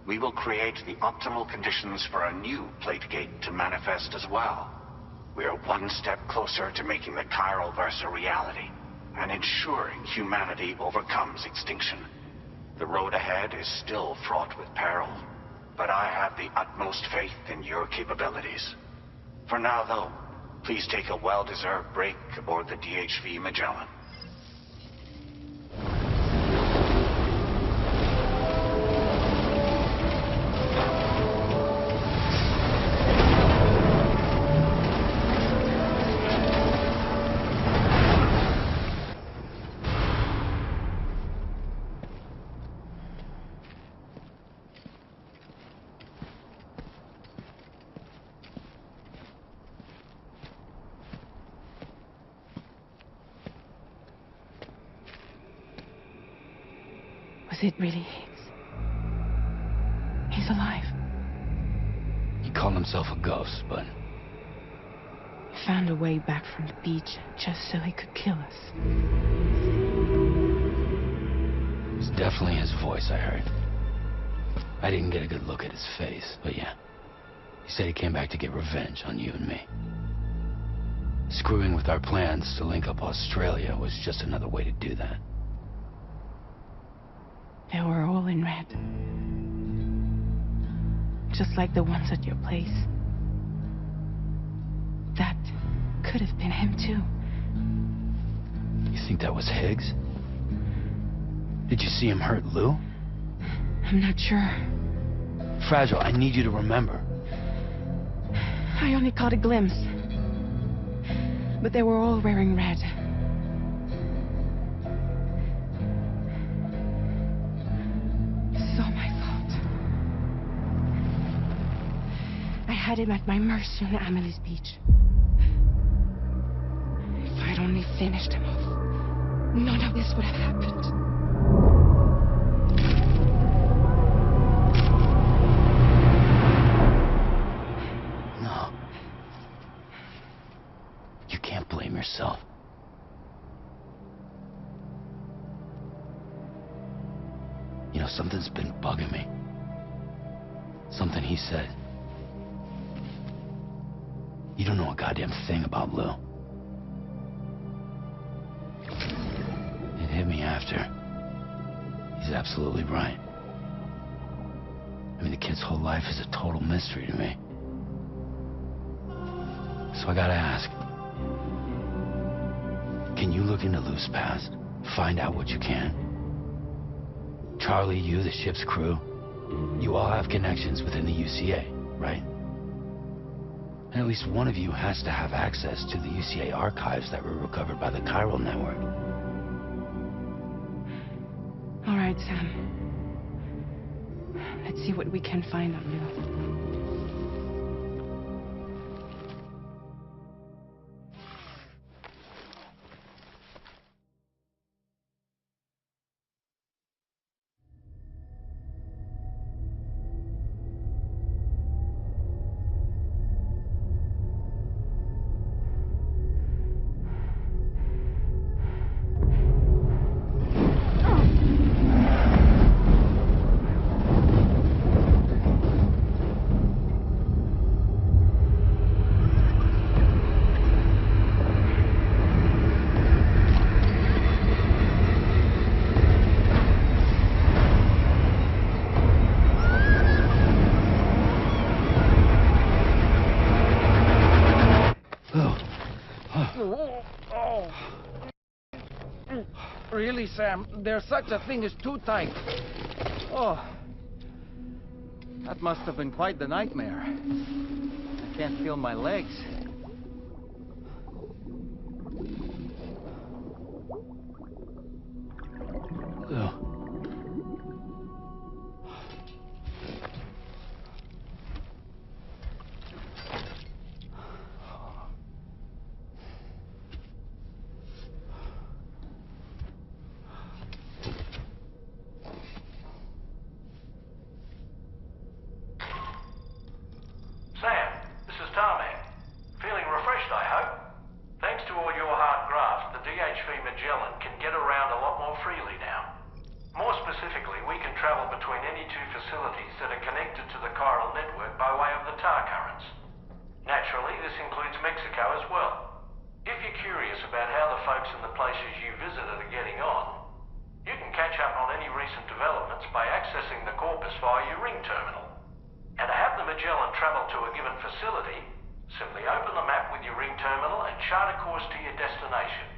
we will create the optimal conditions for a new Plategate to manifest as well. We are one step closer to making the chiral verse a reality, and ensuring humanity overcomes extinction. The road ahead is still fraught with peril, but I have the utmost faith in your capabilities. For now, though, please take a well-deserved break aboard the DHV Magellan. Was it really Higgs? He's alive. He called himself a ghost, but He found a way back from the beach just so he could kill us. it was definitely his voice I heard. I didn't get a good look at his face, but yeah. He said he came back to get revenge on you and me. Screwing with our plans to link up Australia was just another way to do that. They were all in red. Just like the ones at your place. That could have been him too. You think that was Higgs? Did you see him hurt Lou? I'm not sure. Fragile, I need you to remember. I only caught a glimpse. But they were all wearing red. It's all my fault. I had him at my mercy on Amelie's beach. If I'd only finished him off, none of this would have happened. No. You can't blame yourself. You know, something's been bugging me. Something he said. You don't know a goddamn thing about Lou. It hit me after. He's absolutely right. I mean, the kid's whole life is a total mystery to me. So I gotta ask. Can you look into Lou's past? Find out what you can? Charlie, you, the ship's crew, you all have connections within the UCA, right? And at least one of you has to have access to the UCA archives that were recovered by the chiral network. All right, Sam. Let's see what we can find on Lou. Really, Sam? There's such a thing as too tight. Oh. That must have been quite the nightmare. I can't feel my legs. Lou. Sam, this is Tarman. Feeling refreshed, I hope. Thanks to all your hard graft, the DHV Magellan can get around a lot more freely now. chart a course to your destination.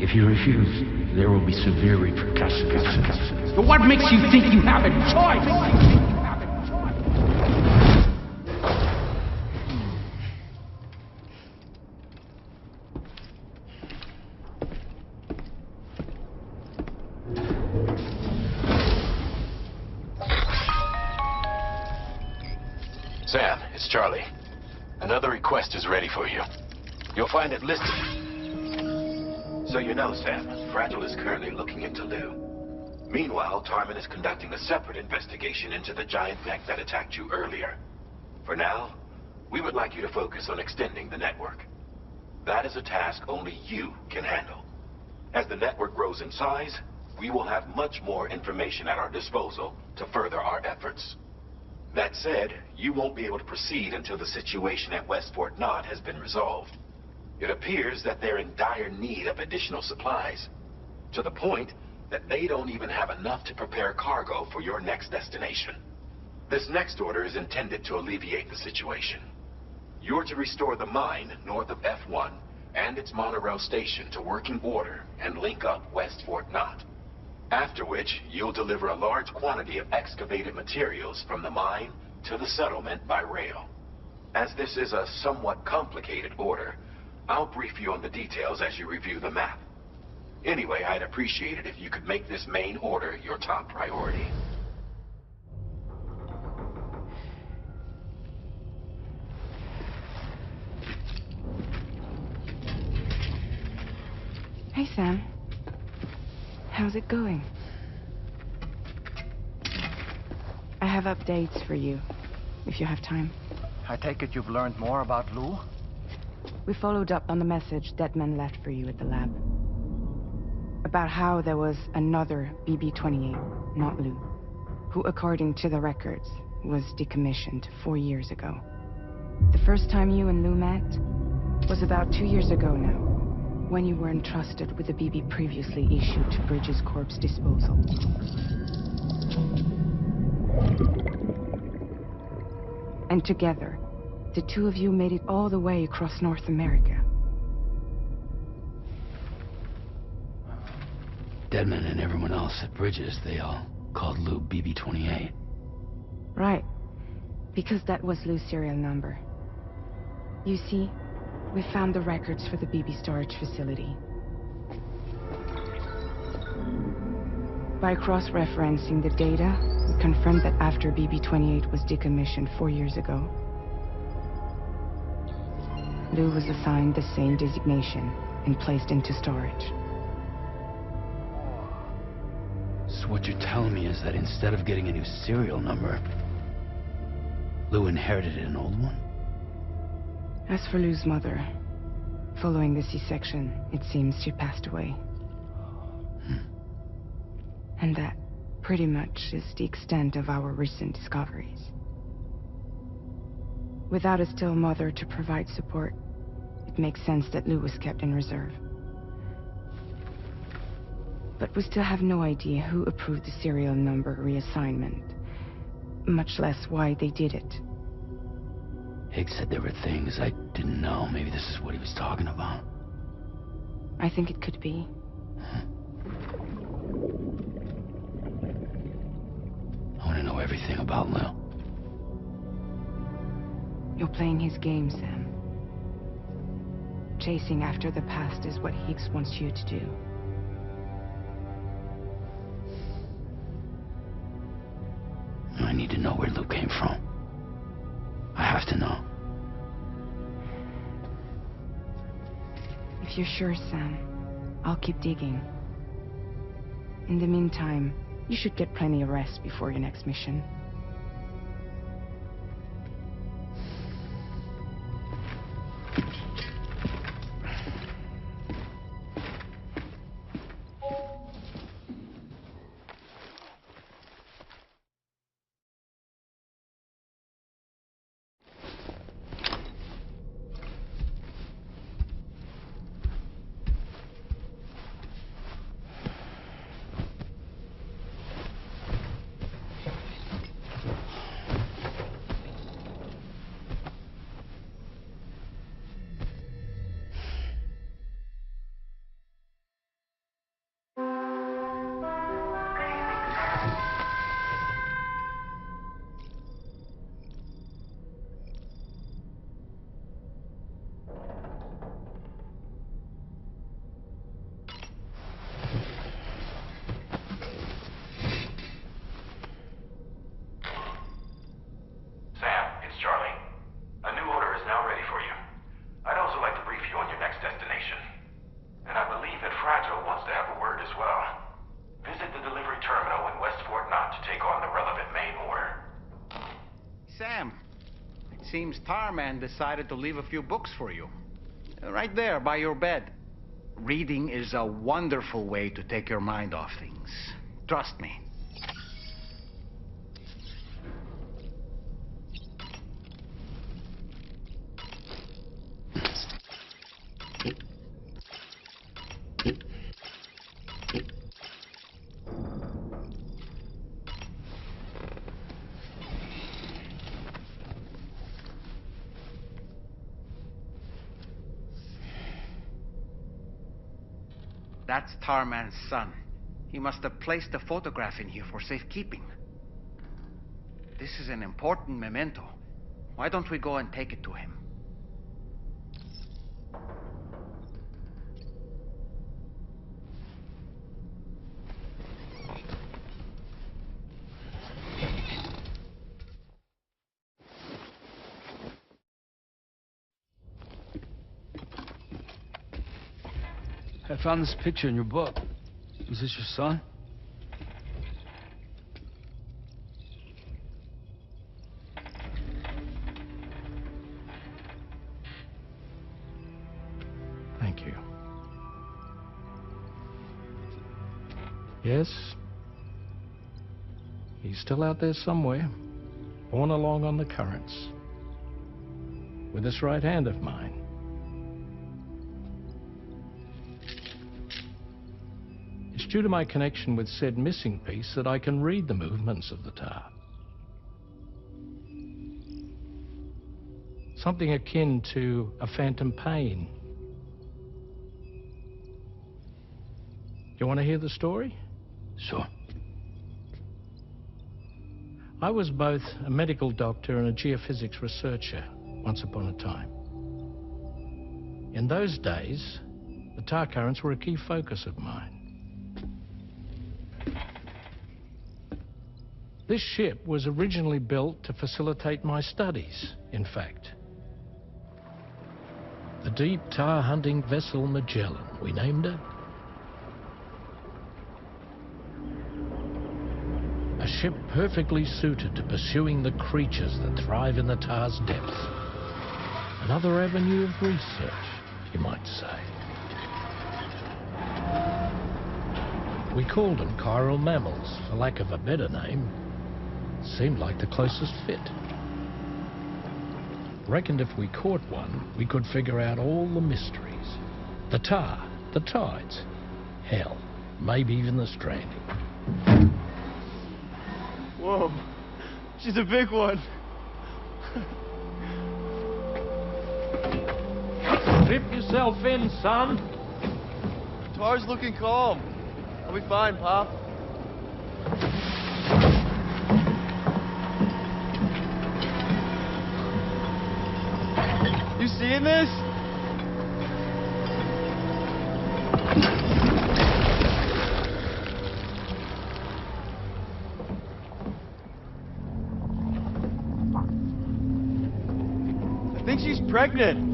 If you refuse, there will be severe repercussions. But what makes you think you have a choice? Sam, it's Charlie. Another request is ready for you. You'll find it listed. So you know, Sam, Fragile is currently looking into Lou. Meanwhile, Tarman is conducting a separate investigation into the giant mech that attacked you earlier. For now, we would like you to focus on extending the network. That is a task only you can handle. As the network grows in size, we will have much more information at our disposal to further our efforts. That said, you won't be able to proceed until the situation at West Fort Knott has been resolved. It appears that they're in dire need of additional supplies, to the point that they don't even have enough to prepare cargo for your next destination. This next order is intended to alleviate the situation. You're to restore the mine north of F1 and its monorail station to working order and link up West Fort Knott. After which, you'll deliver a large quantity of excavated materials from the mine to the settlement by rail. As this is a somewhat complicated order, I'll brief you on the details as you review the map. Anyway, I'd appreciate it if you could make this main order your top priority. Hey, Sam. How's it going? I have updates for you, if you have time. I take it you've learned more about Lou? We followed up on the message Deadman left for you at the lab. About how there was another BB-28, not Lou, who, according to the records, was decommissioned 4 years ago. The first time you and Lou met was about 2 years ago now, when you were entrusted with the BB previously issued to Bridges Corp's disposal. And together, the two of you made it all the way across North America. Deadman and everyone else at Bridges, they all called Lou BB-28. Right. Because that was Lou's serial number. You see, we found the records for the BB storage facility. By cross-referencing the data, we confirmed that after BB-28 was decommissioned 4 years ago, Lou was assigned the same designation and placed into storage. So what you're telling me is that instead of getting a new serial number, Lou inherited an old one? As for Lou's mother, following the C-section, it seems she passed away. And that, pretty much, is the extent of our recent discoveries. Without a still mother to provide support, it makes sense that Lou was kept in reserve. But we still have no idea who approved the serial number reassignment, much less why they did it. Higgs said there were things I didn't know. Maybe this is what he was talking about. I think it could be. I want to know everything about Lou. You're playing his game, Sam. Chasing after the past is what Higgs wants you to do. need to know where Luke came from. I have to know. If you're sure, Sam, I'll keep digging. In the meantime, you should get plenty of rest before your next mission. Sam, it seems Tarman decided to leave a few books for you. Right there, by your bed. Reading is a wonderful way to take your mind off things. Trust me. That's Tarman's son. He must have placed a photograph in here for safekeeping. This is an important memento. Why don't we go and take it to him? I found this picture in your book. Is this your son? Thank you. Yes, he's still out there somewhere, borne along on the currents, with this right hand of mine. It's due to my connection with said missing piece that I can read the movements of the tar. Something akin to a phantom pain. You want to hear the story? Sure. I was both a medical doctor and a geophysics researcher once upon a time. In those days, the tar currents were a key focus of mine. This ship was originally built to facilitate my studies, in fact. The deep tar hunting vessel Magellan, we named her. A ship perfectly suited to pursuing the creatures that thrive in the tar's depths. Another avenue of research, you might say. We called them chiral mammals, for lack of a better name. Seemed like the closest fit. Reckoned if we caught one, we could figure out all the mysteries. The tar, the tides, hell, maybe even the stranding. Whoa, she's a big one. Strip yourself in, son. Tar's looking calm. I'll be fine, Pop. You seeing this? think she's pregnant.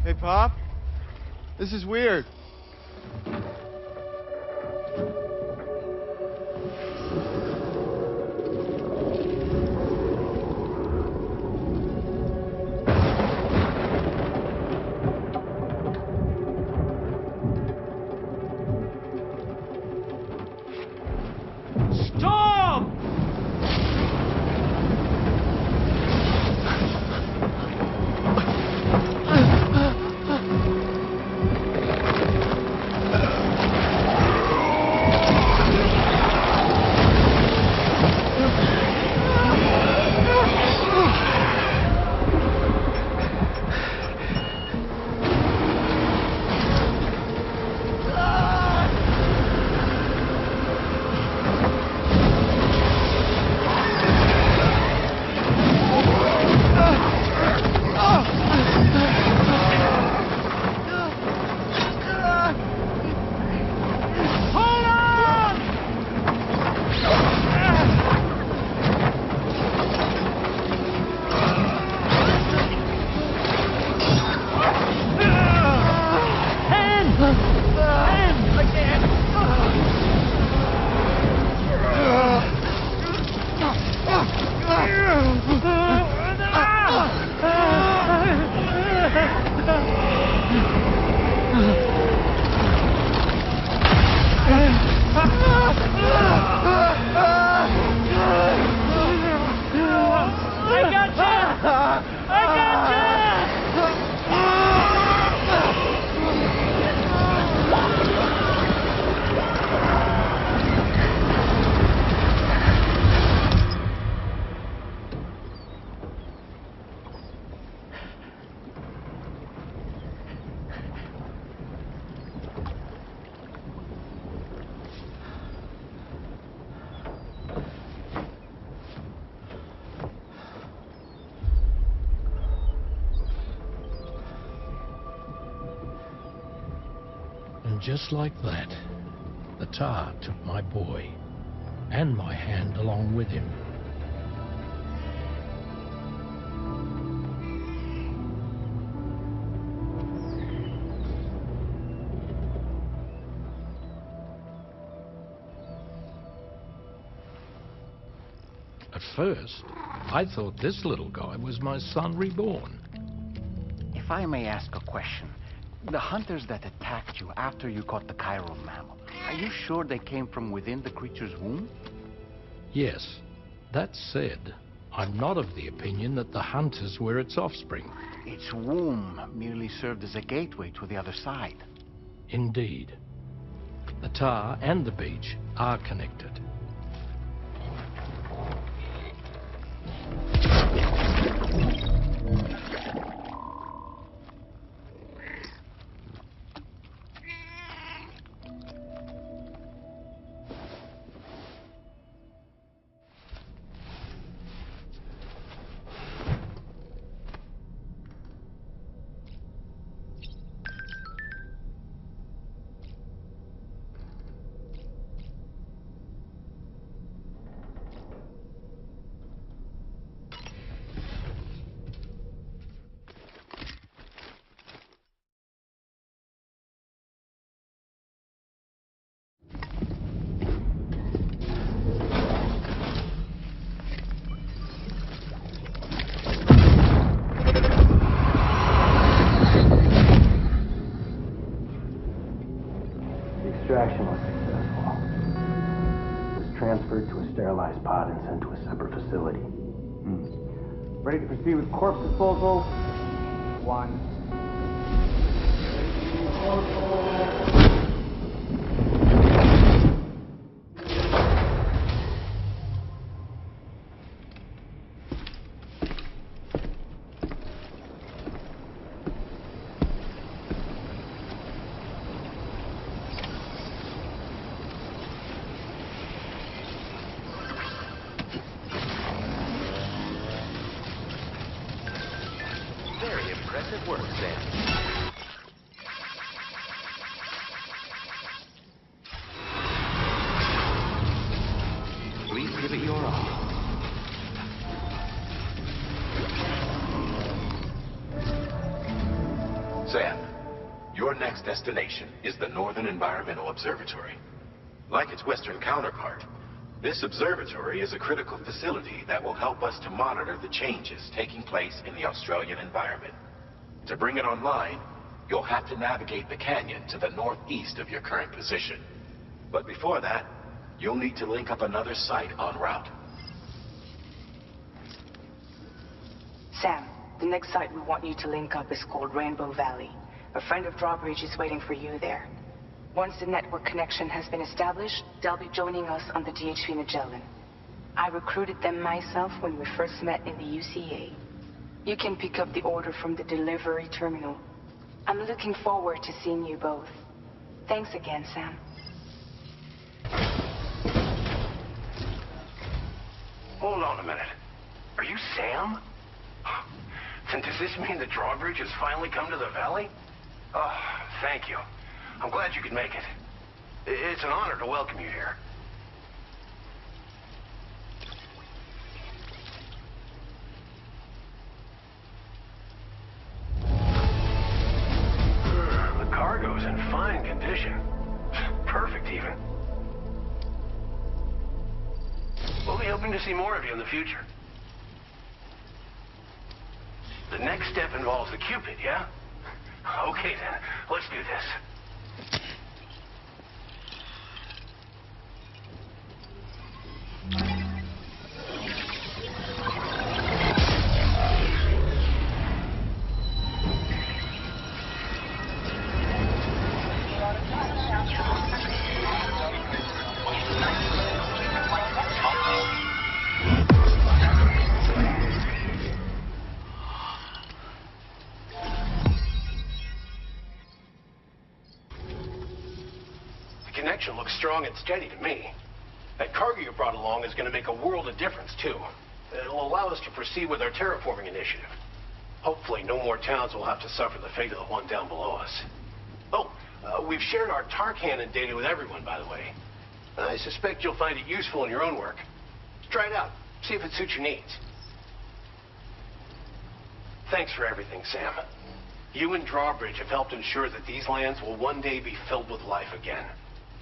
Hey, Pop. This is weird. Stop! And just like that, the tar took my boy and my hand along with him. At first, I thought this little guy was my son reborn. If I may ask a question, the hunters that attacked you after you caught the chiron mammal, are you sure they came from within the creature's womb? Yes. That said, I'm not of the opinion that the hunters were its offspring. Its womb merely served as a gateway to the other side. Indeed. The tar and the beach are connected. Extraction was successful. It was transferred to a sterilized pod and sent to a separate facility. Ready to proceed with corpse disposal? 1. Impressive work, Sam. Please give it your all. Sam, your next destination is the Northern Environmental Observatory. Like its Western counterpart, this observatory is a critical facility that will help us to monitor the changes taking place in the Australian environment. To bring it online, you'll have to navigate the canyon to the northeast of your current position. But before that, you'll need to link up another site en route. Sam, the next site we want you to link up is called Rainbow Valley. A friend of Drawbridge is waiting for you there. Once the network connection has been established, they'll be joining us on the DHV Magellan. I recruited them myself when we first met in the UCA. You can pick up the order from the delivery terminal. I'm looking forward to seeing you both. Thanks again, Sam. Hold on a minute. Are you Sam? Then does this mean the drawbridge has finally come to the valley? Oh, thank you. I'm glad you could make it. It's an honor to welcome you here. The cargo's in fine condition. Perfect, even. We'll be hoping to see more of you in the future. The next step involves the Cupid, yeah? Okay then, let's do this. The connection looks strong and steady to me. That cargo you brought along is going to make a world of difference, too. It'll allow us to proceed with our terraforming initiative. Hopefully, no more towns will have to suffer the fate of the one down below us. Oh, we've shared our tar cannon data with everyone, by the way. I suspect you'll find it useful in your own work. Try it out. See if it suits your needs. Thanks for everything, Sam. You and Drawbridge have helped ensure that these lands will one day be filled with life again,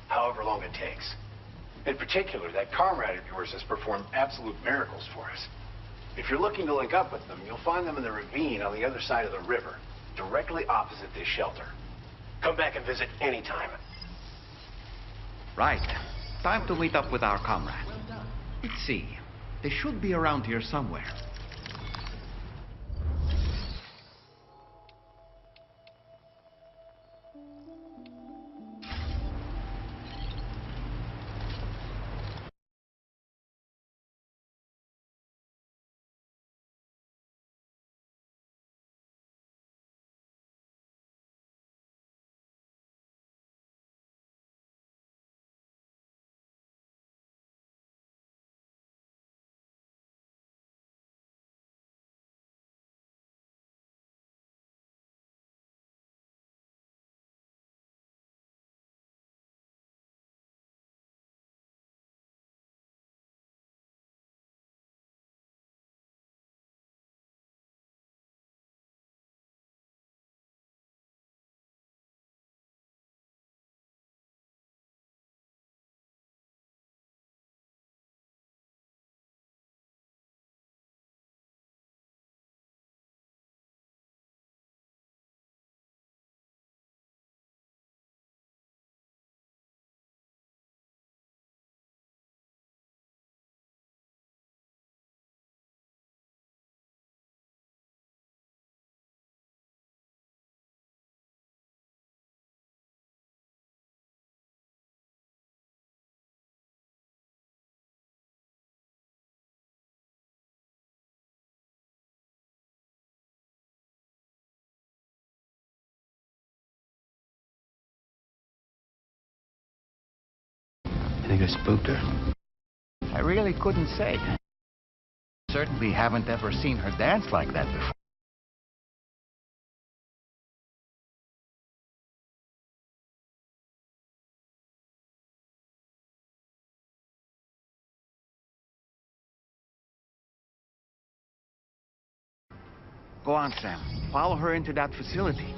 however long it takes. In particular, that comrade of yours has performed absolute miracles for us. If you're looking to link up with them, you'll find them in the ravine on the other side of the river, directly opposite this shelter. Come back and visit anytime. Right. Time to meet up with our comrade. Let's see. They should be around here somewhere. Think I spooked her? I really couldn't say. Certainly haven't ever seen her dance like that before. Go on, Sam. Follow her into that facility.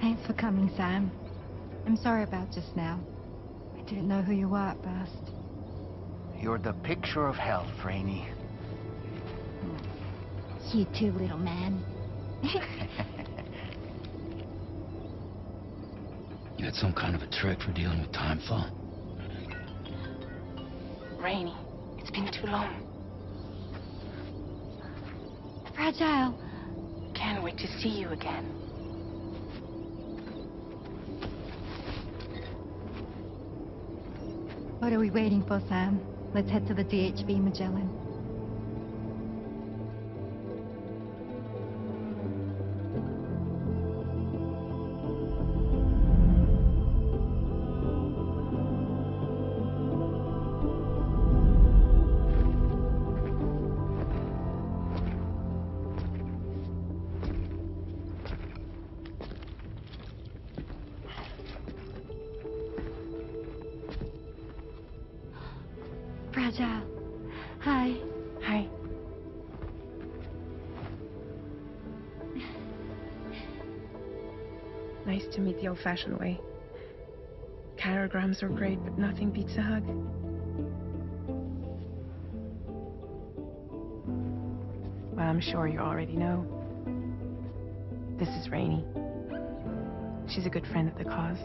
Thanks for coming, Sam. I'm sorry about just now. I didn't know who you were at first. You're the picture of health, Rainey. You too, little man. You had some kind of a trick for dealing with time fall? Rainey, it's been too long. Fragile. Can't wait to see you again. What are we waiting for, Sam? Let's head to the DHB Magellan. Fragile. Hi. Hi. Nice to meet the old-fashioned way. Chirograms are great, but nothing beats a hug. Well, I'm sure you already know. This is Rainey. She's a good friend of the cause.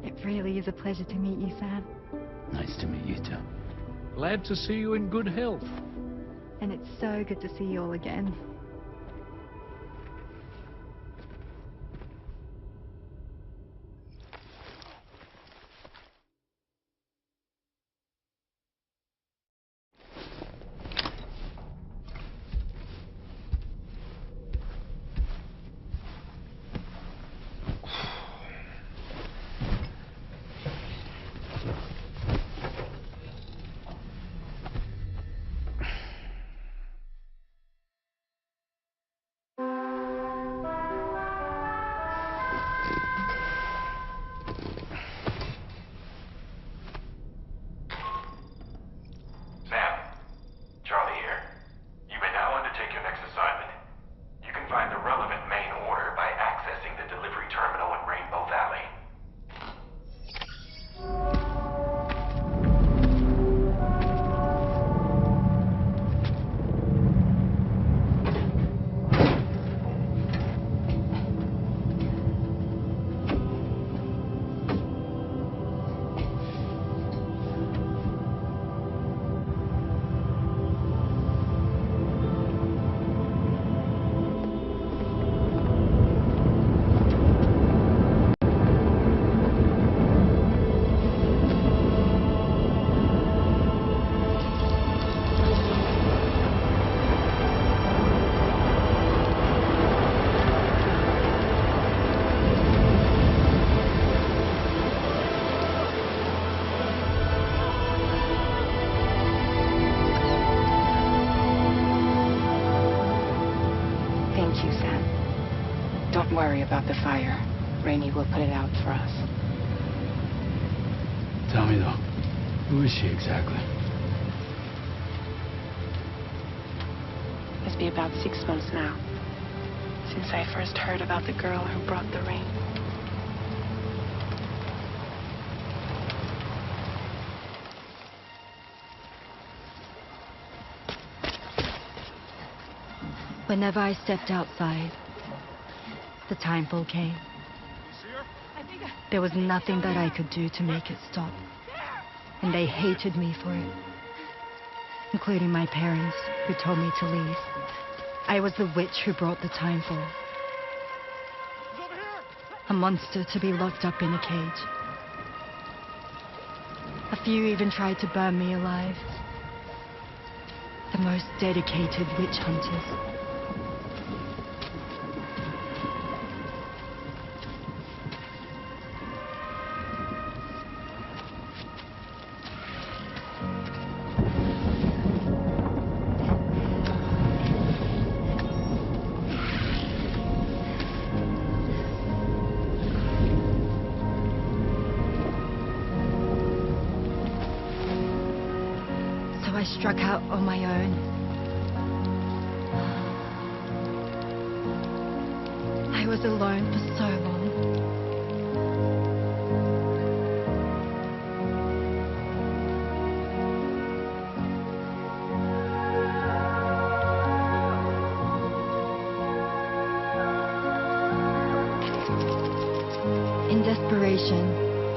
It really is a pleasure to meet you, Sam. Nice to meet you, too. Glad to see you in good health. And it's so good to see you all again. Don't worry about the fire. Rainey will put it out for us. Tell me, though, who is she exactly? Must be about 6 months now, since I first heard about the girl who brought the rain. Whenever I stepped outside, the timefall came. There was nothing that I could do to make it stop. And they hated me for it. Including my parents, who told me to leave. I was the witch who brought the timefall. A monster to be locked up in a cage. A few even tried to burn me alive. The most dedicated witch hunters. I struck out on my own. I was alone for so long. In desperation,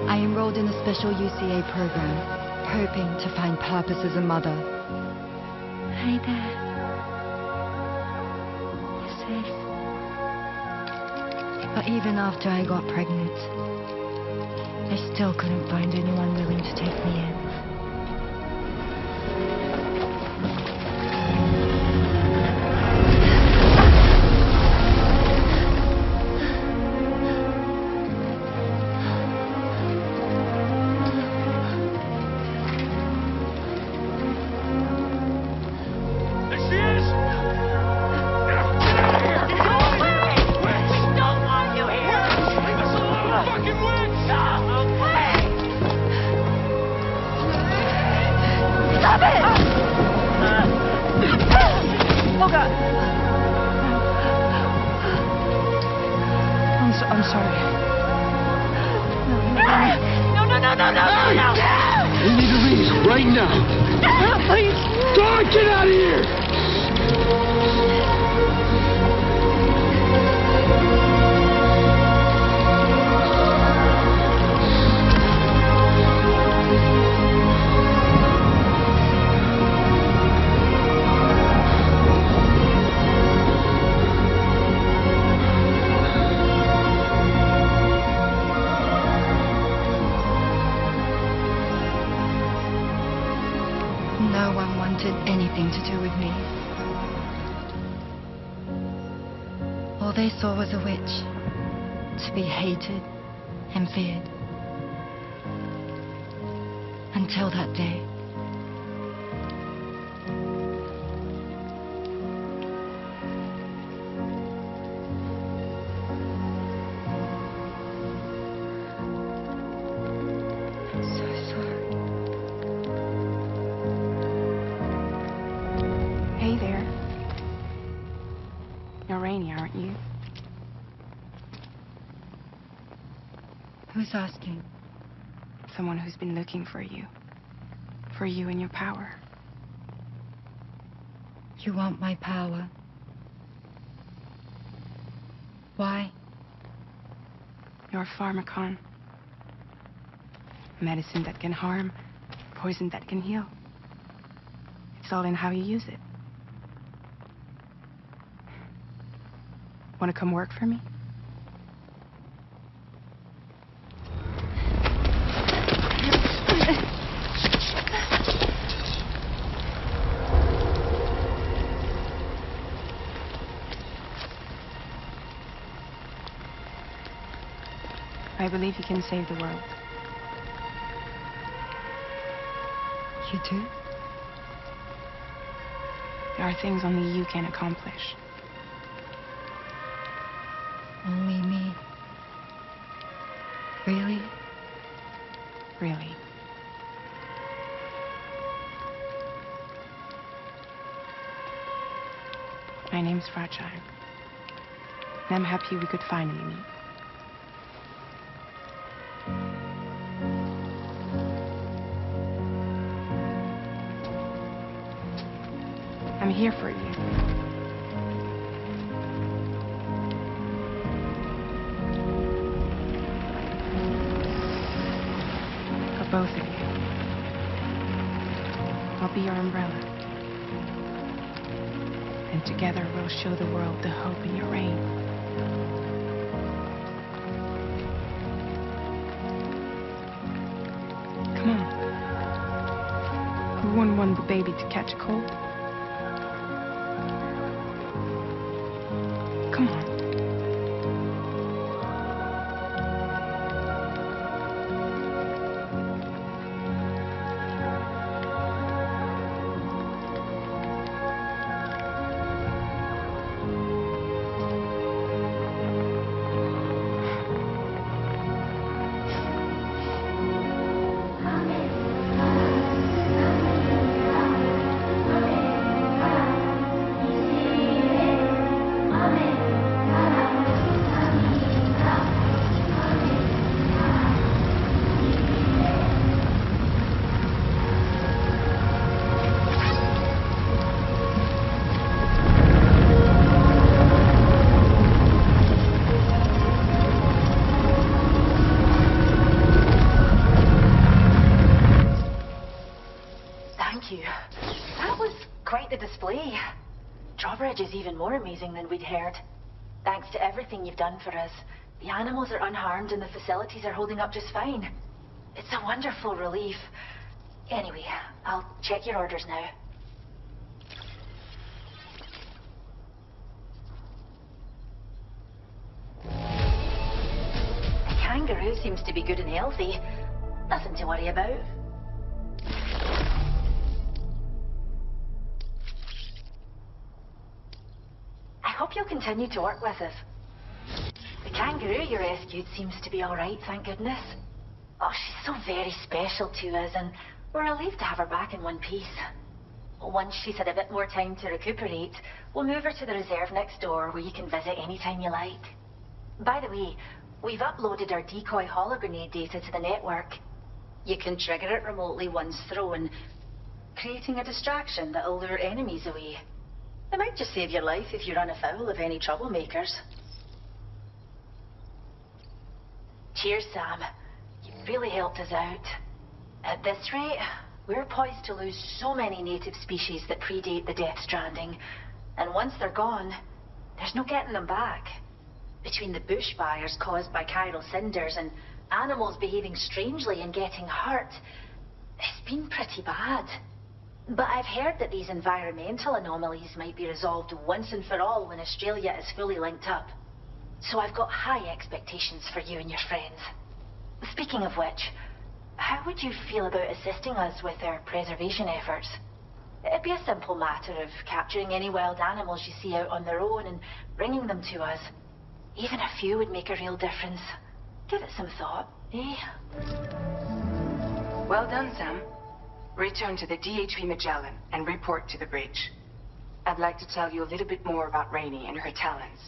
I enrolled in a special UCA program. Hoping to find purpose as a mother. Hi there. You're safe. But even after I got pregnant, I still couldn't find anyone willing to take me in. Oh, God. I'm sorry. No. You need to leave right now. Please. Don, get out of here! No one wanted anything to do with me. All they saw was a witch, to be hated and feared. Until that day. I'm so sorry. Hey there. You're Rainey, aren't you? Who's asking? Someone who's been looking for you. For you and your power. You want my power? Why? You're a pharmacon. Medicine that can harm, poison that can heal. It's all in how you use it. Want to come work for me? I believe you can save the world. You do? There are things only you can accomplish. Only me. Really? Really. My name's Fragile. And I'm happy we could finally meet. I'm here for you. For both of you. I'll be your umbrella. And together we'll show the world the hope in your reign. Come on. Who wouldn't want the baby to catch a cold? Come on. Drawbridge is even more amazing than we'd heard. Thanks to everything you've done for us, the animals are unharmed and the facilities are holding up just fine. It's a wonderful relief. Anyway, I'll check your orders now. The kangaroo seems to be good and healthy. Nothing to worry about. I hope you'll continue to work with us. The kangaroo you rescued seems to be all right, thank goodness. Oh, she's so very special to us, and we're relieved to have her back in one piece. Once she's had a bit more time to recuperate, we'll move her to the reserve next door, where you can visit anytime you like. By the way, we've uploaded our decoy hologrenade data to the network. You can trigger it remotely once thrown, creating a distraction that'll lure enemies away. It might just save your life if you run afoul of any troublemakers. Cheers, Sam. You really helped us out. At this rate, we're poised to lose so many native species that predate the Death Stranding. And once they're gone, there's no getting them back. Between the bushfires caused by chiral cinders and animals behaving strangely and getting hurt, it's been pretty bad. But I've heard that these environmental anomalies might be resolved once and for all when Australia is fully linked up. So I've got high expectations for you and your friends. Speaking of which, how would you feel about assisting us with our preservation efforts? It'd be a simple matter of capturing any wild animals you see out on their own and bringing them to us. Even a few would make a real difference. Give it some thought, eh? Well done, Sam. Return to the DHV Magellan and report to the bridge. I'd like to tell you a little bit more about Rainey and her talents.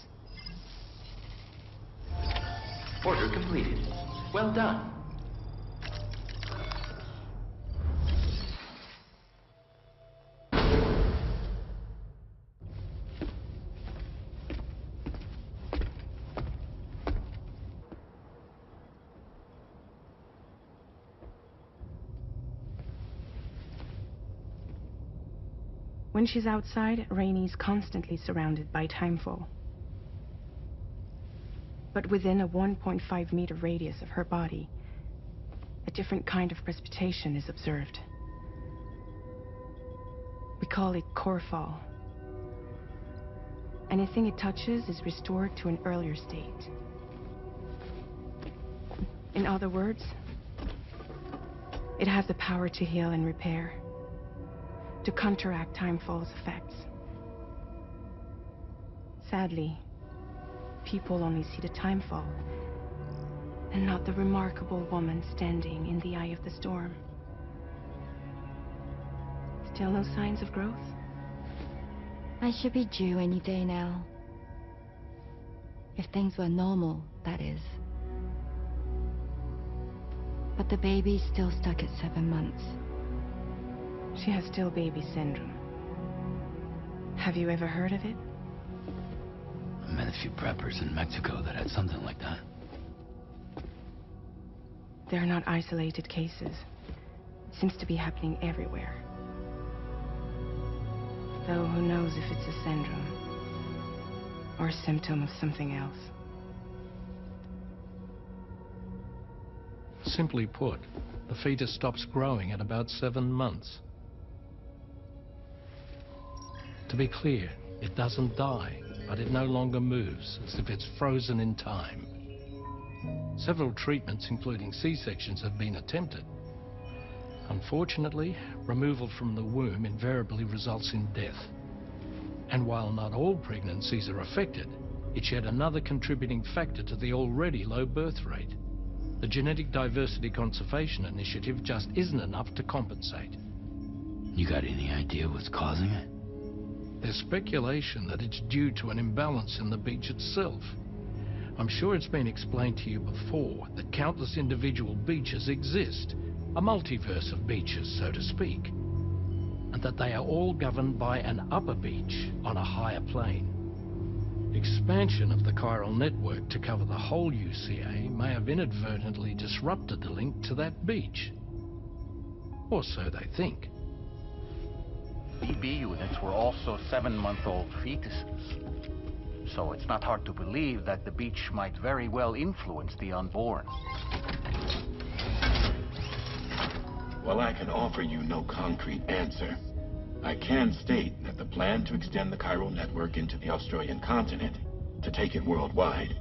Order completed. Well done. When she's outside, Rainey's constantly surrounded by timefall. But within a 1.5-meter radius of her body, a different kind of precipitation is observed. We call it core fall. Anything it touches is restored to an earlier state. In other words, it has the power to heal and repair, to counteract timefall's effects. Sadly, people only see the timefall, and not the remarkable woman standing in the eye of the storm. Still no signs of growth? I should be due any day now. If things were normal, that is. But the baby's still stuck at 7 months. She has still baby syndrome. Have you ever heard of it? I met a few preppers in Mexico that had something like that. They're not isolated cases. It seems to be happening everywhere. Though who knows if it's a syndrome or a symptom of something else. Simply put, the fetus stops growing at about 7 months. To be clear, it doesn't die, but it no longer moves, as if it's frozen in time. Several treatments, including C-sections, have been attempted. Unfortunately, removal from the womb invariably results in death. And while not all pregnancies are affected, it's yet another contributing factor to the already low birth rate. The Genetic Diversity Conservation Initiative just isn't enough to compensate. You got any idea what's causing it? There's speculation that it's due to an imbalance in the beach itself. I'm sure it's been explained to you before that countless individual beaches exist, a multiverse of beaches, so to speak, and that they are all governed by an upper beach on a higher plane. Expansion of the chiral network to cover the whole UCA may have inadvertently disrupted the link to that beach. Or so they think. BB units were also 7-month-old fetuses. So it's not hard to believe that the beach might very well influence the unborn. While I can offer you no concrete answer, I can state that the plan to extend the chiral network into the Australian continent, to take it worldwide,